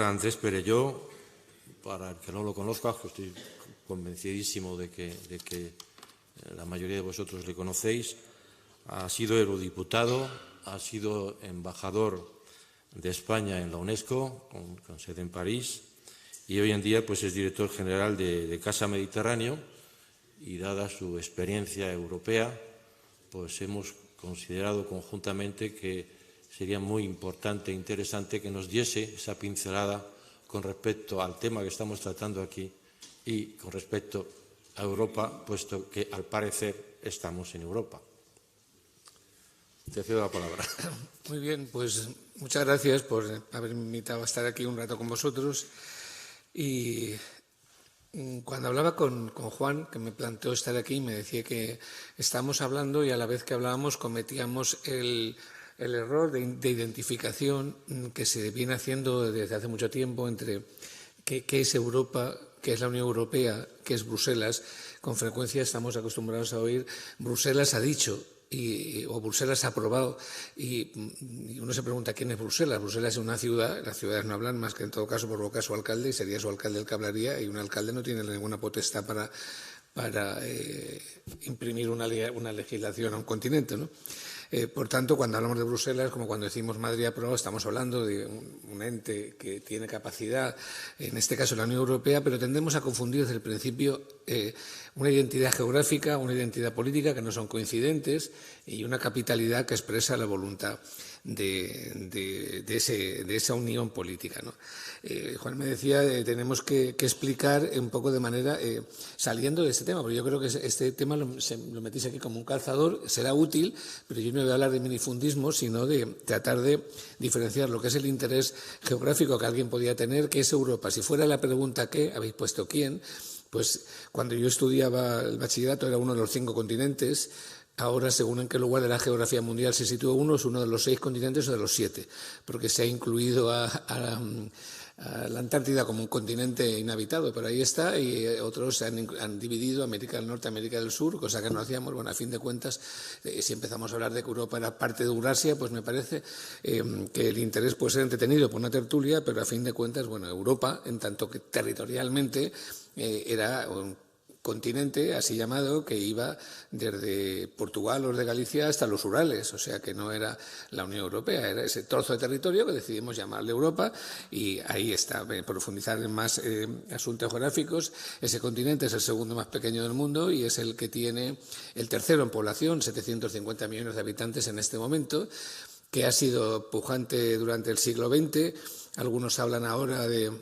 Andrés Perelló, para el que no lo conozca, que estoy convencidísimo de que la mayoría de vosotros le conocéis. Ha sido eurodiputado, ha sido embajador de España en la UNESCO, con sede en París, y hoy en día pues, es director general de Casa Mediterráneo, y dada su experiencia europea, pues hemos considerado conjuntamente que sería muy importante e interesante que nos diese esa pincelada con respecto al tema que estamos tratando aquí y con respecto a Europa, puesto que al parecer estamos en Europa. Te cedo la palabra. Muy bien, pues muchas gracias por haberme invitado a estar aquí un rato con vosotros. Y cuando hablaba con Juan, que me planteó estar aquí, me decía que estábamos hablando y a la vez que hablábamos cometíamos el error de identificación que se viene haciendo desde hace mucho tiempo entre qué es Europa, qué es la Unión Europea, qué es Bruselas. Con frecuencia estamos acostumbrados a oír Bruselas ha dicho o Bruselas ha aprobado y uno se pregunta ¿quién es Bruselas? Bruselas es una ciudad, las ciudades no hablan más que en todo caso por boca de su alcalde y sería su alcalde el que hablaría y un alcalde no tiene ninguna potestad para imprimir una legislación a un continente, ¿no? Por tanto, cuando hablamos de Bruselas, como cuando decimos Madrid aprobó, estamos hablando de un ente que tiene capacidad, en este caso la Unión Europea, pero tendemos a confundir desde el principio una identidad geográfica, una identidad política que no son coincidentes y una capitalidad que expresa la voluntad de esa unión política, ¿no? Juan me decía tenemos que explicar un poco de manera saliendo de este tema, porque yo creo que este tema lo metís aquí como un calzador, será útil, pero yo no voy a hablar de minifundismo, sino de tratar de diferenciar lo que es el interés geográfico que alguien podía tener, que es Europa. Si fuera la pregunta ¿qué? Habéis puesto ¿quién? Pues cuando yo estudiaba el bachillerato era uno de los 5 continentes. Ahora, según en qué lugar de la geografía mundial se sitúa uno, es uno de los 6 continentes o de los 7, porque se ha incluido a la Antártida como un continente inhabitado, pero ahí está, y otros se han dividido América del Norte, América del Sur, cosa que no hacíamos. Bueno, a fin de cuentas, si empezamos a hablar de que Europa era parte de Eurasia, pues me parece que el interés puede ser entretenido por una tertulia, pero a fin de cuentas, bueno, Europa, en tanto que territorialmente era un continente así llamado que iba desde Portugal o de Galicia hasta los Urales, o sea que no era la Unión Europea, era ese trozo de territorio que decidimos llamarle Europa y ahí está, profundizar en más asuntos geográficos. Ese continente es el segundo más pequeño del mundo y es el que tiene el tercero en población, 750 millones de habitantes en este momento, que ha sido pujante durante el siglo XX. Algunos hablan ahora de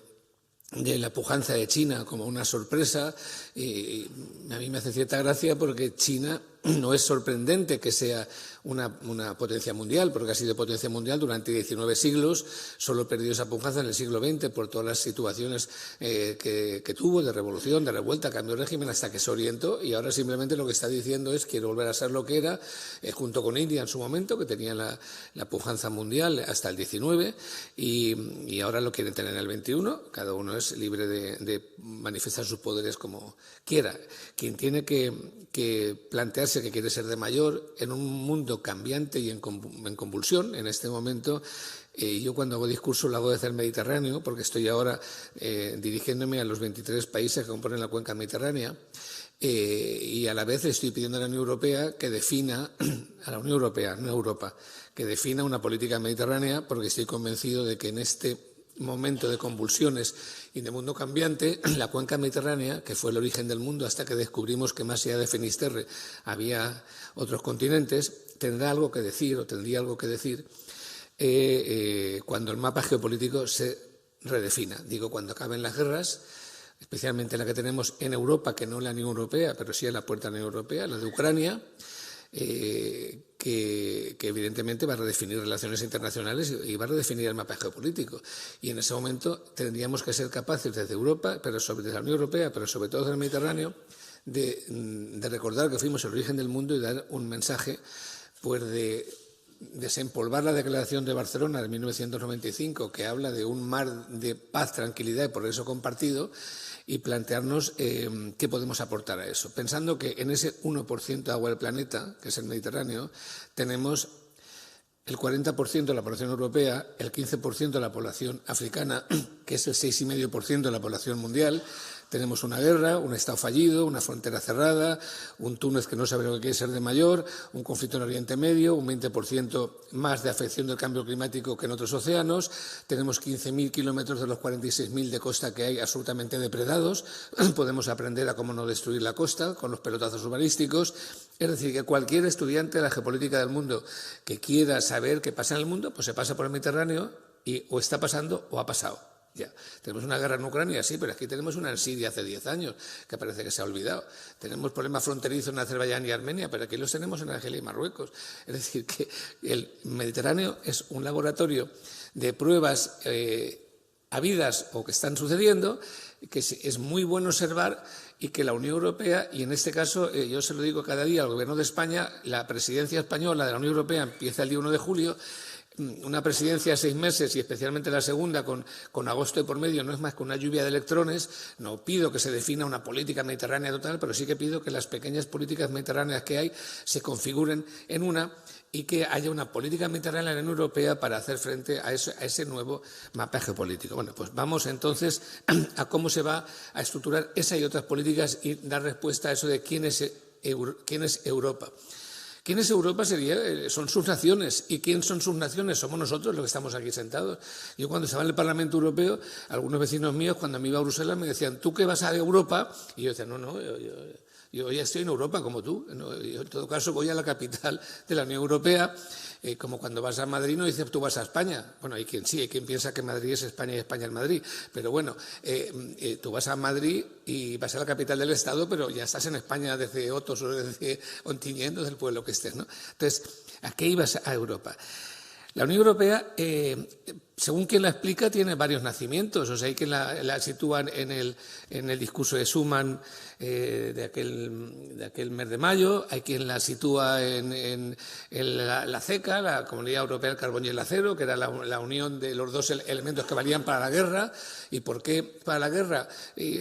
la pujanza de China como una sorpresa y a mí me hace cierta gracia porque China no es sorprendente que sea una potencia mundial, porque ha sido potencia mundial durante 19 siglos, solo perdió esa pujanza en el siglo XX por todas las situaciones que tuvo de revolución, de revuelta, cambio de régimen, hasta que se orientó y ahora simplemente lo que está diciendo es quiero volver a ser lo que era, junto con India en su momento, que tenía la pujanza mundial hasta el 19 y ahora lo quieren tener en el 21, cada uno es libre de manifestar sus poderes como quiera. Quien tiene que plantearse que quiere ser de mayor en un mundo cambiante y en convulsión en este momento. Yo cuando hago discurso lo hago desde el Mediterráneo porque estoy ahora dirigiéndome a los 23 países que componen la cuenca mediterránea y a la vez estoy pidiendo a la Unión Europea que defina, a la Unión Europea, no a Europa, que defina una política mediterránea porque estoy convencido de que en este momento de convulsiones y de mundo cambiante, la cuenca mediterránea, que fue el origen del mundo hasta que descubrimos que más allá de Finisterre había otros continentes, tendrá algo que decir o tendría algo que decir cuando el mapa geopolítico se redefina. Digo, cuando acaben las guerras, especialmente la que tenemos en Europa, que no en la Unión Europea, pero sí en la puerta de la Unión Europea, la de Ucrania, que evidentemente va a redefinir relaciones internacionales y va a redefinir el mapa geopolítico. Y en ese momento tendríamos que ser capaces desde Europa, desde la Unión Europea, pero sobre todo desde el Mediterráneo, de recordar que fuimos el origen del mundo y dar un mensaje pues de desempolvar la Declaración de Barcelona de 1995, que habla de un mar de paz, tranquilidad y progreso compartido, y plantearnos qué podemos aportar a eso. Pensando que en ese 1% de agua del planeta, que es el Mediterráneo, tenemos el 40% de la población europea, el 15% de la población africana, que es el 6,5% de la población mundial. Tenemos una guerra, un Estado fallido, una frontera cerrada, un Túnez que no sabe lo que quiere ser de mayor, un conflicto en Oriente Medio, un 20% más de afección del cambio climático que en otros océanos. Tenemos 15.000 kilómetros de los 46.000 de costa que hay absolutamente depredados. Podemos aprender a cómo no destruir la costa con los pelotazos urbanísticos. Es decir, que cualquier estudiante de la geopolítica del mundo que quiera saber qué pasa en el mundo, pues se pasa por el Mediterráneo y o está pasando o ha pasado. Ya, tenemos una guerra en Ucrania, sí, pero aquí tenemos una en Siria hace 10 años, que parece que se ha olvidado. Tenemos problemas fronterizos en Azerbaiyán y Armenia, pero aquí los tenemos en Argelia y Marruecos. Es decir, que el Mediterráneo es un laboratorio de pruebas habidas o que están sucediendo, que es muy bueno observar y que la Unión Europea, y en este caso yo se lo digo cada día al Gobierno de España, la presidencia española de la Unión Europea empieza el día 1 de julio, una presidencia de 6 meses y especialmente la segunda con agosto de por medio no es más que una lluvia de electrones. No pido que se defina una política mediterránea total, pero sí que pido que las pequeñas políticas mediterráneas que hay se configuren en una y que haya una política mediterránea en la Unión Europea para hacer frente a ese nuevo mapaje político. Bueno, pues vamos entonces a cómo se va a estructurar esa y otras políticas y dar respuesta a eso de quién es Europa. ¿Quién es Europa? Son sus naciones. ¿Y quién son sus naciones? Somos nosotros los que estamos aquí sentados. Yo cuando estaba en el Parlamento Europeo, algunos vecinos míos cuando me iba a Bruselas me decían, ¿tú qué vas a Europa? Y yo decía, no, yo ya estoy en Europa como tú. Yo en todo caso voy a la capital de la Unión Europea. Como cuando vas a Madrid no dices tú vas a España. Bueno, hay quien sí, hay quien piensa que Madrid es España y España es Madrid. Pero bueno, tú vas a Madrid y vas a la capital del Estado, pero ya estás en España desde Otos o desde Ontinyent, del pueblo que estés, ¿no? Entonces, ¿a qué ibas a Europa? La Unión Europea, según quien la explica, tiene varios nacimientos. O sea, hay quien la sitúa en el discurso de Schuman de aquel mes de mayo, hay quien la sitúa en la CECA, la Comunidad Europea del Carbón y el Acero, que era la unión de los dos elementos que valían para la guerra. ¿Y por qué para la guerra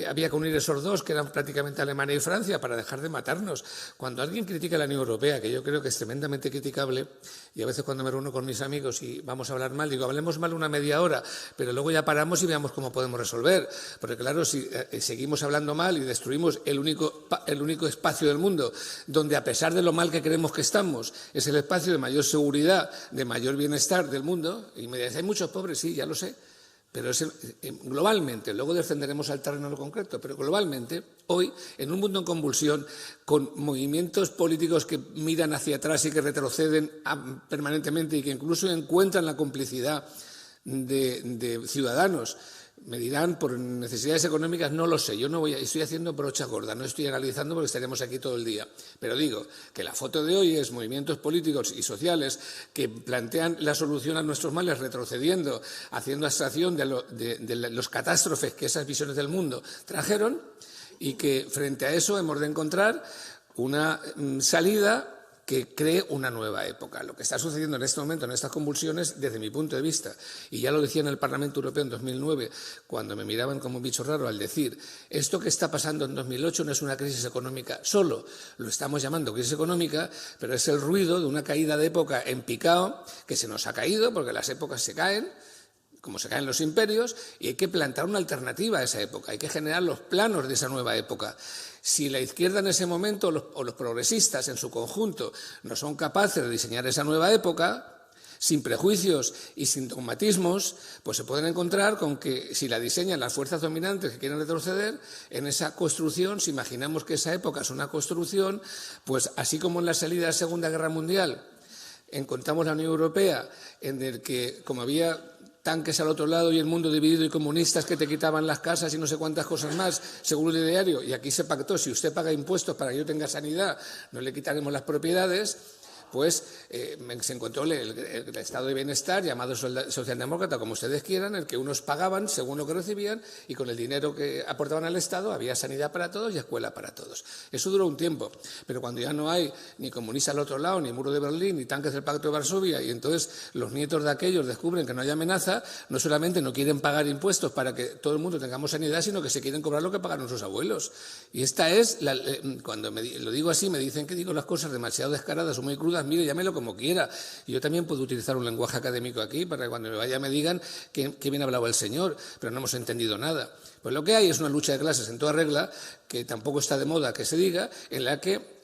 había que unir esos dos, que eran prácticamente Alemania y Francia, para dejar de matarnos? Cuando alguien critica a la Unión Europea, que yo creo que es tremendamente criticable, y a veces cuando me reúno con mis amigos y vamos a hablar mal, digo, hablemos mal una media hora, pero luego ya paramos y veamos cómo podemos resolver. Porque claro, si seguimos hablando mal y destruimos el único espacio del mundo donde, a pesar de lo mal que creemos que estamos, es el espacio de mayor seguridad, de mayor bienestar del mundo, y me dicen, hay muchos pobres, sí, ya lo sé, pero globalmente, luego descenderemos al terreno concreto, pero globalmente, hoy, en un mundo en convulsión, con movimientos políticos que miran hacia atrás y que retroceden permanentemente y que incluso encuentran la complicidad de ciudadanos, me dirán por necesidades económicas, no lo sé, yo no estoy haciendo brocha gorda, no estoy analizando porque estaríamos aquí todo el día, pero digo que la foto de hoy es movimientos políticos y sociales que plantean la solución a nuestros males retrocediendo, haciendo abstracción de los catástrofes que esas visiones del mundo trajeron, y que frente a eso hemos de encontrar una salida que cree una nueva época. Lo que está sucediendo en este momento, en estas convulsiones, desde mi punto de vista, y ya lo decía en el Parlamento Europeo en 2009, cuando me miraban como un bicho raro al decir, esto que está pasando en 2008 no es una crisis económica solo, lo estamos llamando crisis económica, pero es el ruido de una caída de época en picado que se nos ha caído porque las épocas se caen, como se caen los imperios, y hay que plantar una alternativa a esa época, hay que generar los planos de esa nueva época. Si la izquierda en ese momento o los progresistas en su conjunto no son capaces de diseñar esa nueva época, sin prejuicios y sin dogmatismos, pues se pueden encontrar con que si la diseñan las fuerzas dominantes que quieren retroceder, en esa construcción, si imaginamos que esa época es una construcción, pues así como en la salida de la Segunda Guerra Mundial encontramos la Unión Europea en el que, como había tanques al otro lado y el mundo dividido y comunistas que te quitaban las casas y no sé cuántas cosas más, según el ideario, y aquí se pactó, si usted paga impuestos para que yo tenga sanidad, no le quitaremos las propiedades, pues se encontró el estado de bienestar, llamado socialdemócrata, como ustedes quieran, en el que unos pagaban según lo que recibían y con el dinero que aportaban al Estado había sanidad para todos y escuela para todos. Eso duró un tiempo, pero cuando ya no hay ni comunistas al otro lado, ni muro de Berlín, ni tanques del Pacto de Varsovia, y entonces los nietos de aquellos descubren que no hay amenaza, no solamente no quieren pagar impuestos para que todo el mundo tengamos sanidad, sino que se quieren cobrar lo que pagaron sus abuelos. Y esta es, cuando lo digo así, me dicen que digo las cosas demasiado descaradas o muy crudas, las mire, llámelo como quiera. Yo también puedo utilizar un lenguaje académico aquí para que cuando me vaya me digan que bien hablaba el señor, pero no hemos entendido nada. Pues lo que hay es una lucha de clases en toda regla, que tampoco está de moda que se diga, en la que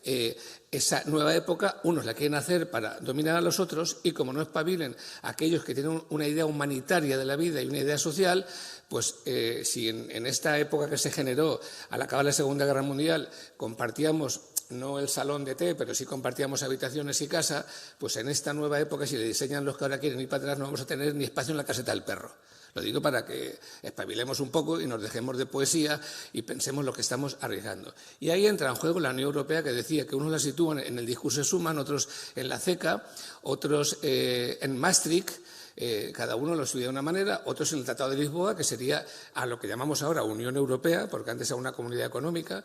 esa nueva época unos la quieren hacer para dominar a los otros y como no espabilen aquellos que tienen una idea humanitaria de la vida y una idea social, pues si en esta época que se generó al acabar la Segunda Guerra Mundial compartíamos no el salón de té, pero sí compartíamos habitaciones y casa, pues en esta nueva época, si le diseñan los que ahora quieren ir para atrás, no vamos a tener ni espacio en la caseta del perro. Lo digo para que espabilemos un poco y nos dejemos de poesía y pensemos lo que estamos arriesgando. Y ahí entra en juego la Unión Europea, que decía que unos la sitúan en el discurso de Schuman, otros en la CECA, otros en Maastricht, cada uno lo estudia de una manera, otros en el Tratado de Lisboa, que sería a lo que llamamos ahora Unión Europea, porque antes era una comunidad económica,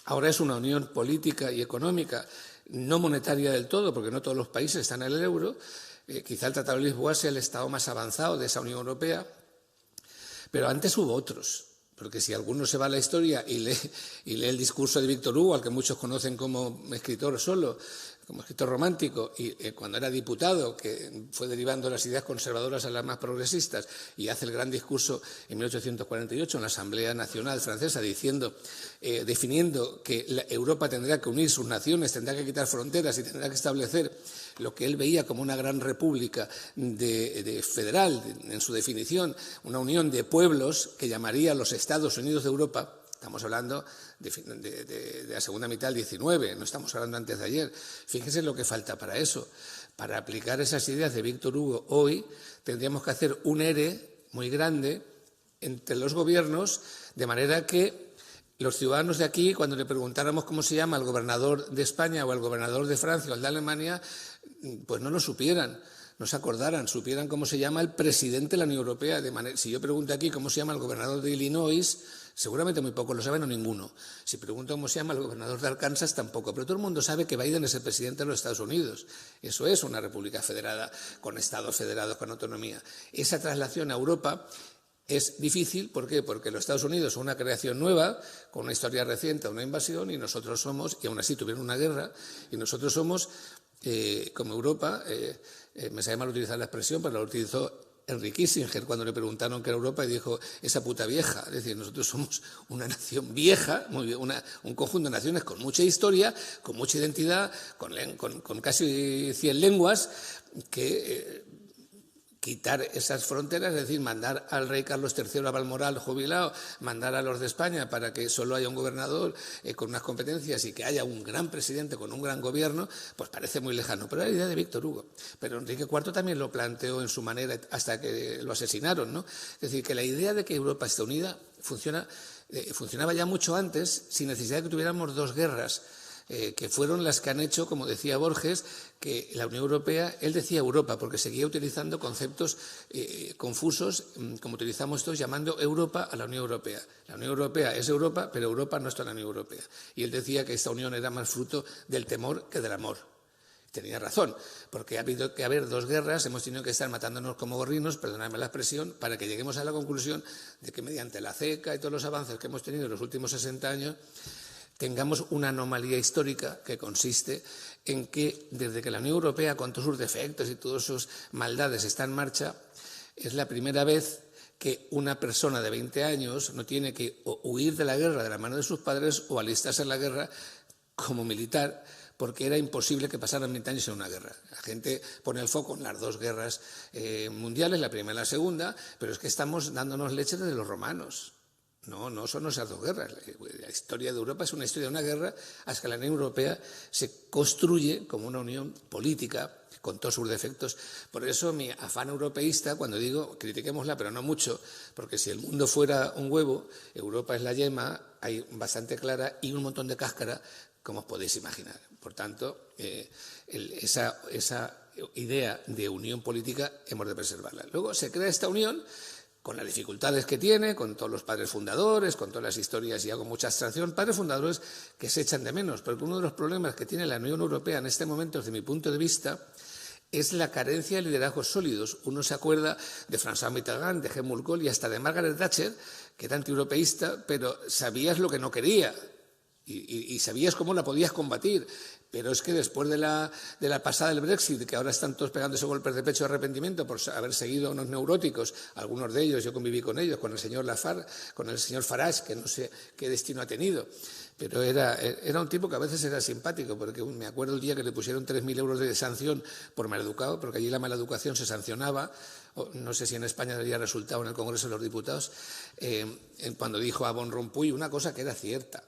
ahora es una unión política y económica, no monetaria del todo, porque no todos los países están en el euro. Quizá el Tratado de Lisboa sea el estado más avanzado de esa Unión Europea, pero antes hubo otros. Porque si alguno se va a la historia y lee el discurso de Víctor Hugo, al que muchos conocen como escritor solo, como escritor romántico, y cuando era diputado, que fue derivando las ideas conservadoras a las más progresistas, y hace el gran discurso en 1848 en la Asamblea Nacional Francesa, definiendo que Europa tendrá que unir sus naciones, tendrá que quitar fronteras y tendrá que establecer lo que él veía como una gran república federal, en su definición, una unión de pueblos que llamaría los Estados Unidos de Europa. Estamos hablando de la segunda mitad del XIX, no estamos hablando antes de ayer. Fíjense lo que falta para eso. Para aplicar esas ideas de Víctor Hugo hoy, tendríamos que hacer un ERE muy grande entre los gobiernos, de manera que los ciudadanos de aquí, cuando le preguntáramos cómo se llama el gobernador de España o el gobernador de Francia o el de Alemania, pues no lo supieran, no se acordaran, supieran cómo se llama el presidente de la Unión Europea. Si yo pregunto aquí cómo se llama el gobernador de Illinois, seguramente muy pocos lo saben o ninguno. Si pregunto cómo se llama el gobernador de Arkansas, tampoco. Pero todo el mundo sabe que Biden es el presidente de los Estados Unidos. Eso es una república federada, con estados federados, con autonomía. Esa traslación a Europa es difícil, ¿por qué? Porque los Estados Unidos son una creación nueva, con una historia reciente, una invasión, y nosotros somos, y aún así tuvieron una guerra, y nosotros somos, como Europa, me sabe mal utilizar la expresión, pero la utilizó Henry Kissinger cuando le preguntaron qué era Europa y dijo, esa puta vieja. Es decir, nosotros somos una nación vieja, un conjunto de naciones con mucha historia, con mucha identidad, con casi 100 lenguas, que quitar esas fronteras, es decir, mandar al rey Carlos III a Balmoral jubilado, mandar a los de España para que solo haya un gobernador con unas competencias y que haya un gran presidente con un gran gobierno, pues parece muy lejano. Pero era la idea de Víctor Hugo. Pero Enrique IV también lo planteó en su manera hasta que lo asesinaron, ¿no? Es decir, que la idea de que Europa esté unida funcionaba ya mucho antes, sin necesidad de que tuviéramos dos guerras, que fueron las que han hecho, como decía Borges, que la Unión Europea, él decía Europa, porque seguía utilizando conceptos confusos, como utilizamos todos, llamando Europa a la Unión Europea. La Unión Europea es Europa, pero Europa no está en la Unión Europea. Y él decía que esta unión era más fruto del temor que del amor. Tenía razón, porque ha habido que haber dos guerras, hemos tenido que estar matándonos como gorrinos, perdonadme la expresión, para que lleguemos a la conclusión de que mediante la CECA y todos los avances que hemos tenido en los últimos 60 años, tengamos una anomalía histórica que consiste en que desde que la Unión Europea, con todos sus defectos y todas sus maldades, está en marcha, es la primera vez que una persona de 20 años no tiene que huir de la guerra de la mano de sus padres o alistarse en la guerra como militar, porque era imposible que pasaran 20 años en una guerra. La gente pone el foco en las dos guerras mundiales, la primera y la segunda, pero es que estamos dándonos leche desde los romanos. No son esas dos guerras. La historia de Europa es una historia de una guerra hasta que la Unión Europea se construye como una unión política con todos sus defectos. Por eso mi afán europeísta, cuando digo critiquémosla, pero no mucho, porque si el mundo fuera un huevo, Europa es la yema, hay bastante clara y un montón de cáscara, como os podéis imaginar. Por tanto, esa idea de unión política hemos de preservarla. Luego se crea esta unión con las dificultades que tiene, con todos los padres fundadores, con todas las historias, y hago mucha abstracción, padres fundadores que se echan de menos, porque uno de los problemas que tiene la Unión Europea en este momento, desde mi punto de vista, es la carencia de liderazgos sólidos. Uno se acuerda de François Mitterrand, de Helmut Kohl y hasta de Margaret Thatcher, que era antieuropeísta, pero sabías lo que no quería y sabías cómo la podías combatir, Pero es que después de la pasada del Brexit, que ahora están todos pegándose golpes de pecho de arrepentimiento por haber seguido a unos neuróticos, algunos de ellos, yo conviví con ellos, con el señor con el señor Farage, que no sé qué destino ha tenido, pero era un tipo que a veces era simpático, porque me acuerdo el día que le pusieron 3.000 euros de sanción por maleducado, porque allí la maleducación se sancionaba, no sé si en España había resultado en el Congreso de los Diputados, cuando dijo a Van Rompuy una cosa que era cierta,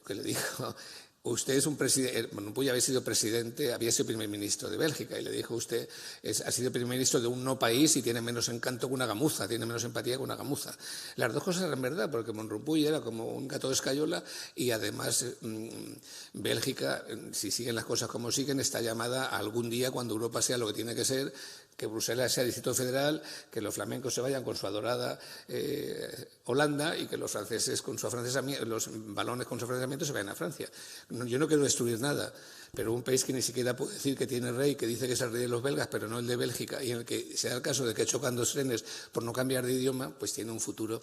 que le dijo: usted es un presidente, Rompuy había sido primer ministro de Bélgica, y le dijo: usted ha sido primer ministro de un no país y tiene menos encanto que una gamuza, tiene menos empatía que una gamuza. Las dos cosas eran verdad, porque Van Rompuy era como un gato de escayola, y además Bélgica, si siguen las cosas como siguen, está llamada algún día, cuando Europa sea lo que tiene que ser, que Bruselas sea Distrito Federal, que los flamencos se vayan con su adorada Holanda, y que los franceses con su afrancesamiento, los balones con su afrancesamiento se vayan a Francia. Yo no quiero destruir nada, pero un país que ni siquiera puede decir que tiene rey, que dice que es el rey de los belgas, pero no el de Bélgica, y en el que se da el caso de que chocan dos trenes por no cambiar de idioma, pues tiene un futuro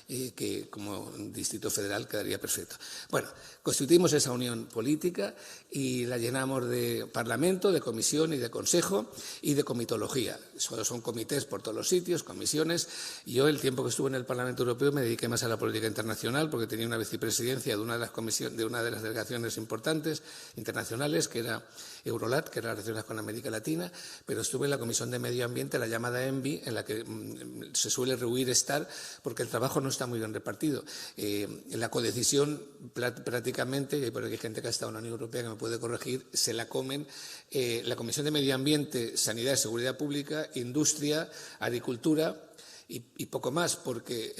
que como Distrito Federal quedaría perfecto. Bueno, constituimos esa unión política y la llenamos de Parlamento, de Comisión y de Consejo y de comitología. Son comités por todos los sitios, comisiones. Yo, el tiempo que estuve en el Parlamento Europeo, me dediqué más a la política internacional, porque tenía una vicepresidencia de una de las delegaciones importantes internacionales, que era Eurolat, que era las relaciones con América Latina, pero estuve en la Comisión de Medio Ambiente, la llamada ENVI, en la que se suele rehuir estar, porque el trabajo no está muy bien repartido. La codecisión prácticamente, y por aquí hay gente que ha estado en la Unión Europea que me puede corregir, se la comen la Comisión de Medio Ambiente, Sanidad y Seguridad Pública, Industria, Agricultura y poco más, porque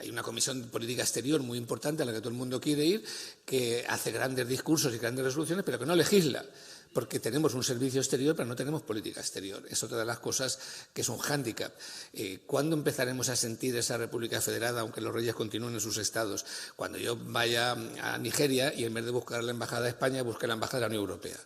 hay una comisión de política exterior muy importante a la que todo el mundo quiere ir, que hace grandes discursos y grandes resoluciones, pero que no legisla, porque tenemos un servicio exterior, pero no tenemos política exterior. Es otra de las cosas que es un hándicap. ¿Cuándo empezaremos a sentir esa República Federada, aunque los reyes continúen en sus estados? Cuando yo vaya a Nigeria y en vez de buscar la embajada de España, busque la embajada de la Unión Europea.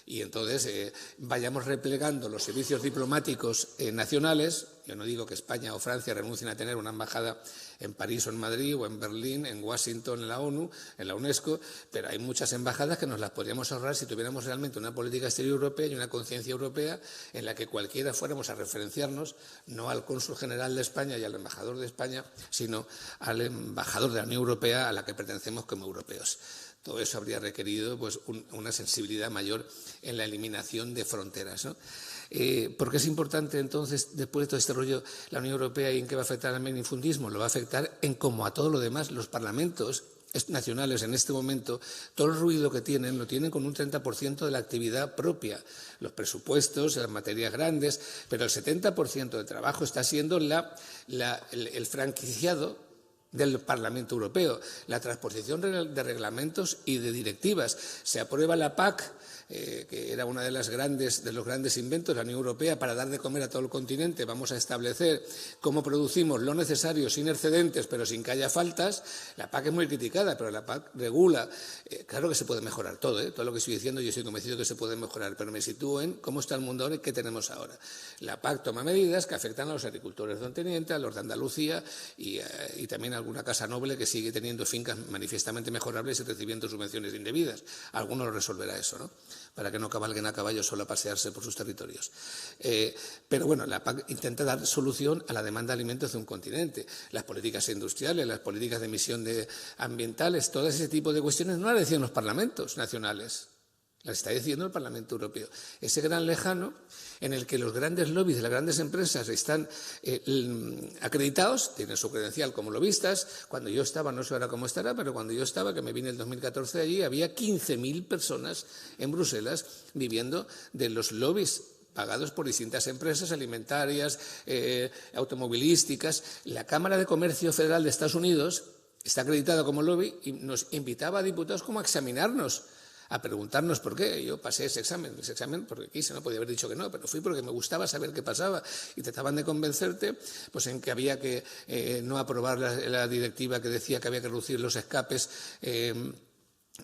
Y entonces vayamos replegando los servicios diplomáticos nacionales. Yo no digo que España o Francia renuncien a tener una embajada en París o en Madrid o en Berlín, en Washington, en la ONU, en la UNESCO, pero hay muchas embajadas que nos las podríamos ahorrar si tuviéramos realmente una política exterior europea y una conciencia europea en la que cualquiera fuéramos a referenciarnos, no al cónsul general de España y al embajador de España, sino al embajador de la Unión Europea a la que pertenecemos como europeos. Todo eso habría requerido pues, una sensibilidad mayor en la eliminación de fronteras, ¿no? ¿Por qué es importante entonces, después de todo este rollo, la Unión Europea y en qué va a afectar al minifundismo? Lo va a afectar en, como a todo lo demás, los parlamentos nacionales en este momento, todo el ruido que tienen, lo tienen con un 30% de la actividad propia. Los presupuestos, las materias grandes, pero el 70% del trabajo está siendo el franquiciado del Parlamento Europeo, la transposición de reglamentos y de directivas. Se aprueba la PAC, que era una de los grandes inventos de la Unión Europea para dar de comer a todo el continente. Vamos a establecer cómo producimos lo necesario sin excedentes, pero sin que haya faltas. La PAC es muy criticada, pero la PAC regula. Claro que se puede mejorar todo, todo lo que estoy diciendo yo estoy convencido que se puede mejorar, pero me sitúo en cómo está el mundo ahora y qué tenemos ahora. La PAC toma medidas que afectan a los agricultores del continente, a los de Andalucía y también a alguna casa noble que sigue teniendo fincas manifiestamente mejorables y recibiendo subvenciones indebidas. Alguno lo resolverá eso, ¿no? Para que no cabalguen a caballo solo a pasearse por sus territorios. Pero bueno, la PAC intenta dar solución a la demanda de alimentos de un continente. Las políticas industriales, las políticas de emisión ambientales, todo ese tipo de cuestiones no las decían los parlamentos nacionales, las está diciendo el Parlamento Europeo. Ese gran lejano en el que los grandes lobbies de las grandes empresas están acreditados, tienen su credencial como lobistas. Cuando yo estaba, no sé ahora cómo estará, pero cuando yo estaba, que me vine en el 2014 allí, había 15.000 personas en Bruselas viviendo de los lobbies pagados por distintas empresas alimentarias, automovilísticas. La Cámara de Comercio Federal de Estados Unidos está acreditada como lobby y nos invitaba a diputados como a examinarnos, a preguntarnos por qué. Yo pasé ese examen porque quise, no podía haber dicho que no, pero fui porque me gustaba saber qué pasaba y trataban de convencerte pues en que había que no aprobar la directiva que decía que había que reducir los escapes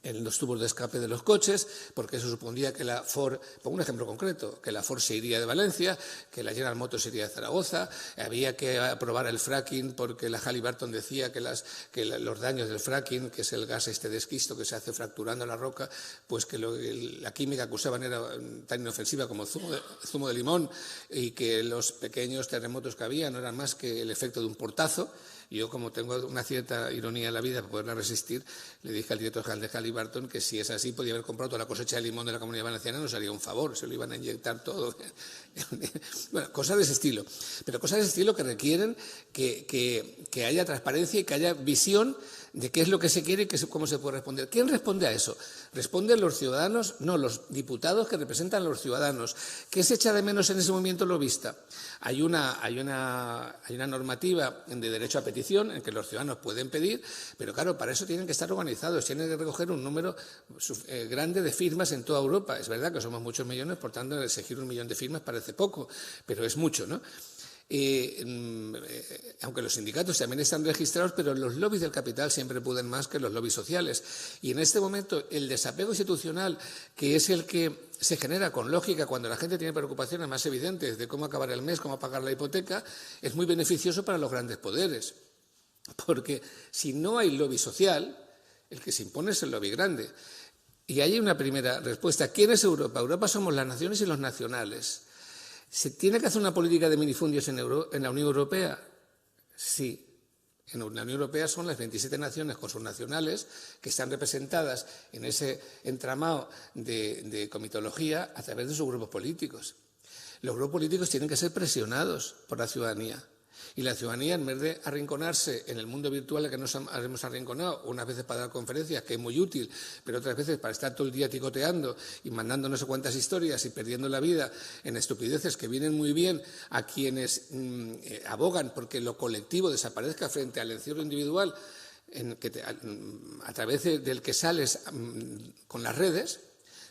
en los tubos de escape de los coches, porque eso supondría que la Ford, pongo un ejemplo concreto, que la Ford se iría de Valencia, que la General Motors se iría de Zaragoza, había que aprobar el fracking porque la Halliburton decía que los daños del fracking, que es el gas de esquisto que se hace fracturando la roca, pues que la química que usaban era tan inofensiva como zumo de limón y que los pequeños terremotos que había no eran más que el efecto de un portazo. Yo, como tengo una cierta ironía en la vida para poderla resistir, le dije al director general de Halliburton que si es así podía haber comprado toda la cosecha de limón de la Comunidad Valenciana, nos haría un favor, se lo iban a inyectar todo. Bueno, cosas de ese estilo. Pero cosas de ese estilo que requieren que haya transparencia y que haya visión de qué es lo que se quiere y cómo se puede responder. ¿Quién responde a eso? ¿Responden los ciudadanos? No, los diputados que representan a los ciudadanos. ¿Qué se echa de menos en ese movimiento lobista? Hay una normativa de derecho a petición en que los ciudadanos pueden pedir, pero claro, para eso tienen que estar organizados, tienen que recoger un número grande de firmas en toda Europa. Es verdad que somos muchos millones, por tanto, exigir 1 millón de firmas parece poco, pero es mucho, ¿no? Aunque los sindicatos también están registrados, pero los lobbies del capital siempre pueden más que los lobbies sociales. Y en este momento el desapego institucional, que es el que se genera con lógica cuando la gente tiene preocupaciones más evidentes de cómo acabar el mes, cómo pagar la hipoteca, es muy beneficioso para los grandes poderes. Porque si no hay lobby social, el que se impone es el lobby grande. Y hay una primera respuesta. ¿Quién es Europa? Europa somos las naciones y los nacionales. ¿Se tiene que hacer una política de minifundios en la Unión Europea? Sí. En la Unión Europea son las 27 naciones con sus nacionales que están representadas en ese entramado de comitología a través de sus grupos políticos. Los grupos políticos tienen que ser presionados por la ciudadanía. Y la ciudadanía, en vez de arrinconarse en el mundo virtual en que nos hemos arrinconado, unas veces para dar conferencias, que es muy útil, pero otras veces para estar todo el día ticoteando y mandando no sé cuántas historias y perdiendo la vida en estupideces que vienen muy bien a quienes abogan porque lo colectivo desaparezca frente al encierro individual a través del que sales con las redes,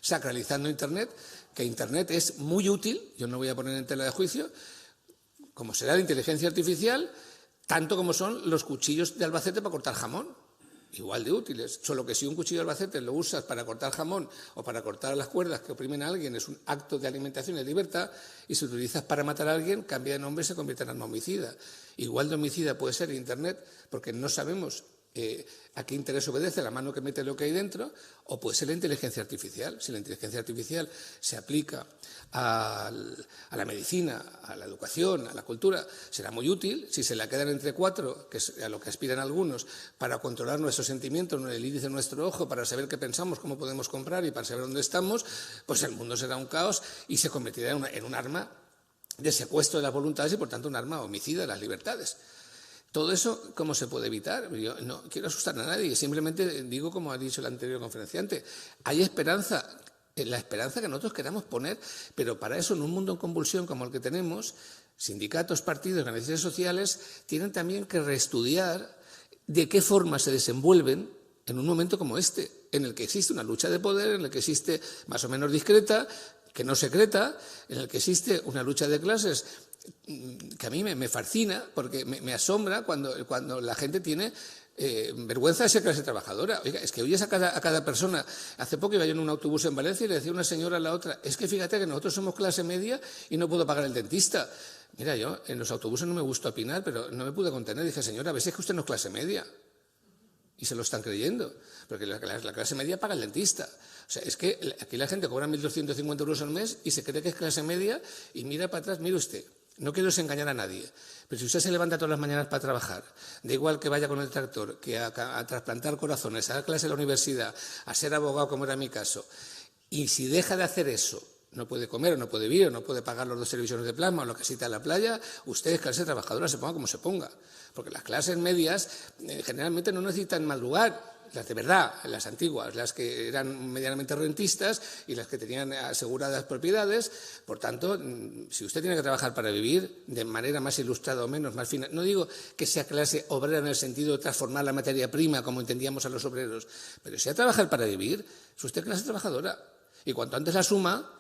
sacralizando Internet, que Internet es muy útil, yo no voy a poner en tela de juicio, como será la inteligencia artificial, tanto como son los cuchillos de Albacete para cortar jamón, igual de útiles. Solo que si un cuchillo de Albacete lo usas para cortar jamón o para cortar las cuerdas que oprimen a alguien, es un acto de alimentación y de libertad, y si lo utilizas para matar a alguien, cambia de nombre y se convierte en arma homicida. Igual de homicida puede ser Internet, porque no sabemos a qué interés obedece la mano que mete lo que hay dentro, o puede ser la inteligencia artificial. Si la inteligencia artificial se aplica a la medicina, a la educación, a la cultura, será muy útil. Si se la quedan entre 4, que es a lo que aspiran algunos, para controlar nuestros sentimientos, el índice de nuestro ojo, para saber qué pensamos, cómo podemos comprar y para saber dónde estamos, pues el mundo será un caos y se convertirá en un arma de secuestro de las voluntades y, por tanto, un arma homicida de las libertades. Todo eso, ¿cómo se puede evitar? Yo no quiero asustar a nadie, simplemente digo, como ha dicho el anterior conferenciante, hay esperanza, la esperanza que nosotros queramos poner, pero para eso, en un mundo en convulsión como el que tenemos, sindicatos, partidos, organizaciones sociales tienen también que reestudiar de qué forma se desenvuelven en un momento como este, en el que existe una lucha de poder, en el que existe más o menos discreta, que no secreta, en el que existe una lucha de clases que a mí me fascina, porque me asombra cuando la gente tiene vergüenza de ser clase trabajadora. Oiga, es que oyes a cada persona. Hace poco iba yo en un autobús en Valencia y le decía una señora a la otra, es que fíjate que nosotros somos clase media y no puedo pagar el dentista. Mira, yo en los autobuses no me gusta opinar, pero no me pude contener. Dije, señora, a ver si es que usted no es clase media. Y se lo están creyendo, porque la clase media paga el dentista. O sea, es que aquí la gente cobra 1.250 euros al mes y se cree que es clase media y mira para atrás, mire usted. No quiero desengañar a nadie, pero si usted se levanta todas las mañanas para trabajar, da igual que vaya con el tractor, que a trasplantar corazones, a dar clase en la universidad, a ser abogado, como era mi caso, y si deja de hacer eso, no puede comer o no puede vivir o no puede pagar los 2 televisores de plasma o lo que cita en la playa, usted es clase trabajadora, se ponga como se ponga. Porque las clases medias generalmente no necesitan madrugar, las de verdad, las antiguas, las que eran medianamente rentistas y las que tenían aseguradas propiedades. Por tanto, si usted tiene que trabajar para vivir de manera más ilustrada o menos, más fina, no digo que sea clase obrera en el sentido de transformar la materia prima como entendíamos a los obreros, pero si a trabajar para vivir, es usted clase trabajadora. Y cuanto antes la suma,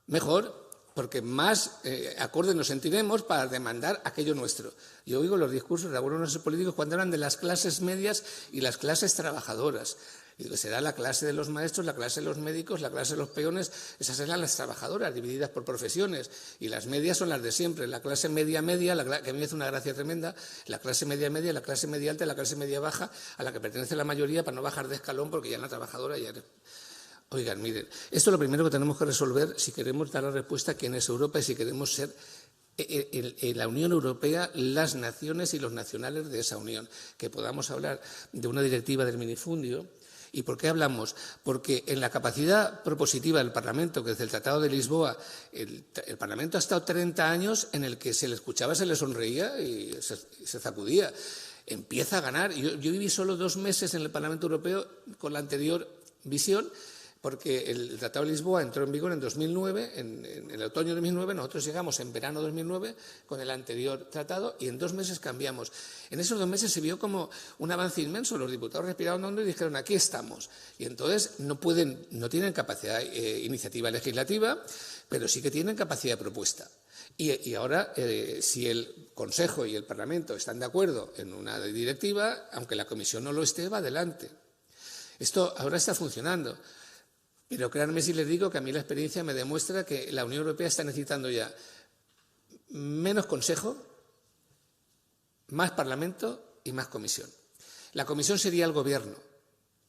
mejor, porque más acorde nos sentiremos para demandar aquello nuestro. Yo oigo los discursos de algunos políticos cuando hablan de las clases medias y las clases trabajadoras. Y digo, será la clase de los maestros, la clase de los médicos, la clase de los peones, esas serán las trabajadoras divididas por profesiones, y las medias son las de siempre, la clase media, que a mí me hace una gracia tremenda, la clase media, la clase media alta y la clase media baja, a la que pertenece la mayoría para no bajar de escalón porque ya en la trabajadora ya... Oigan, miren, esto es lo primero que tenemos que resolver si queremos dar la respuesta a quién es Europa y si queremos ser la Unión Europea, las naciones y los nacionales de esa Unión, que podamos hablar de una directiva del minifundio. ¿Y por qué hablamos? Porque en la capacidad propositiva del Parlamento, que desde el Tratado de Lisboa, el Parlamento ha estado 30 años en el que se le escuchaba, se le sonreía y se sacudía. Empieza a ganar. Yo viví solo 2 meses en el Parlamento Europeo con la anterior visión, porque el Tratado de Lisboa entró en vigor en 2009, en el otoño de 2009, nosotros llegamos en verano de 2009 con el anterior tratado y en 2 meses cambiamos. En esos 2 meses se vio como un avance inmenso, los diputados respiraron hondo y dijeron, aquí estamos. Y entonces no tienen capacidad iniciativa legislativa, pero sí que tienen capacidad de propuesta. Y ahora, si el Consejo y el Parlamento están de acuerdo en una directiva, aunque la Comisión no lo esté, va adelante. Esto ahora está funcionando. Pero créanme si les digo que a mí la experiencia me demuestra que la Unión Europea está necesitando ya menos Consejo, más Parlamento y más Comisión. La Comisión sería el Gobierno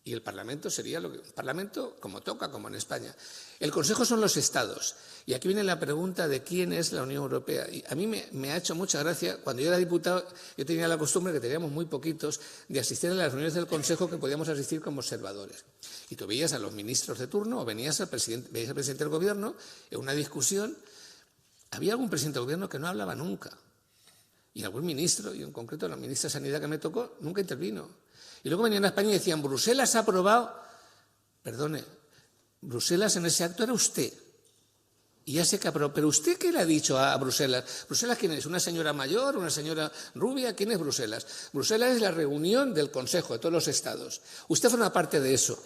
y el Parlamento sería el Parlamento como toca, como en España. El Consejo son los Estados. Y aquí viene la pregunta de quién es la Unión Europea. Y a mí me ha hecho mucha gracia. Cuando yo era diputado, yo tenía la costumbre, que teníamos muy poquitos, de asistir a las reuniones del Consejo que podíamos asistir como observadores. Y tú veías a los ministros de turno o veías al presidente del Gobierno en una discusión. Había algún presidente del Gobierno que no hablaba nunca. Y algún ministro, y en concreto la ministra de Sanidad que me tocó, nunca intervino. Y luego venían a España y decían, Bruselas ha aprobado. Perdone, Bruselas en ese acto era usted. Y ya sé que aprobó. Pero ¿usted qué le ha dicho a Bruselas? ¿Bruselas quién es? ¿Una señora mayor? ¿Una señora rubia? ¿Quién es Bruselas? Bruselas es la reunión del Consejo de todos los Estados. Usted forma parte de eso.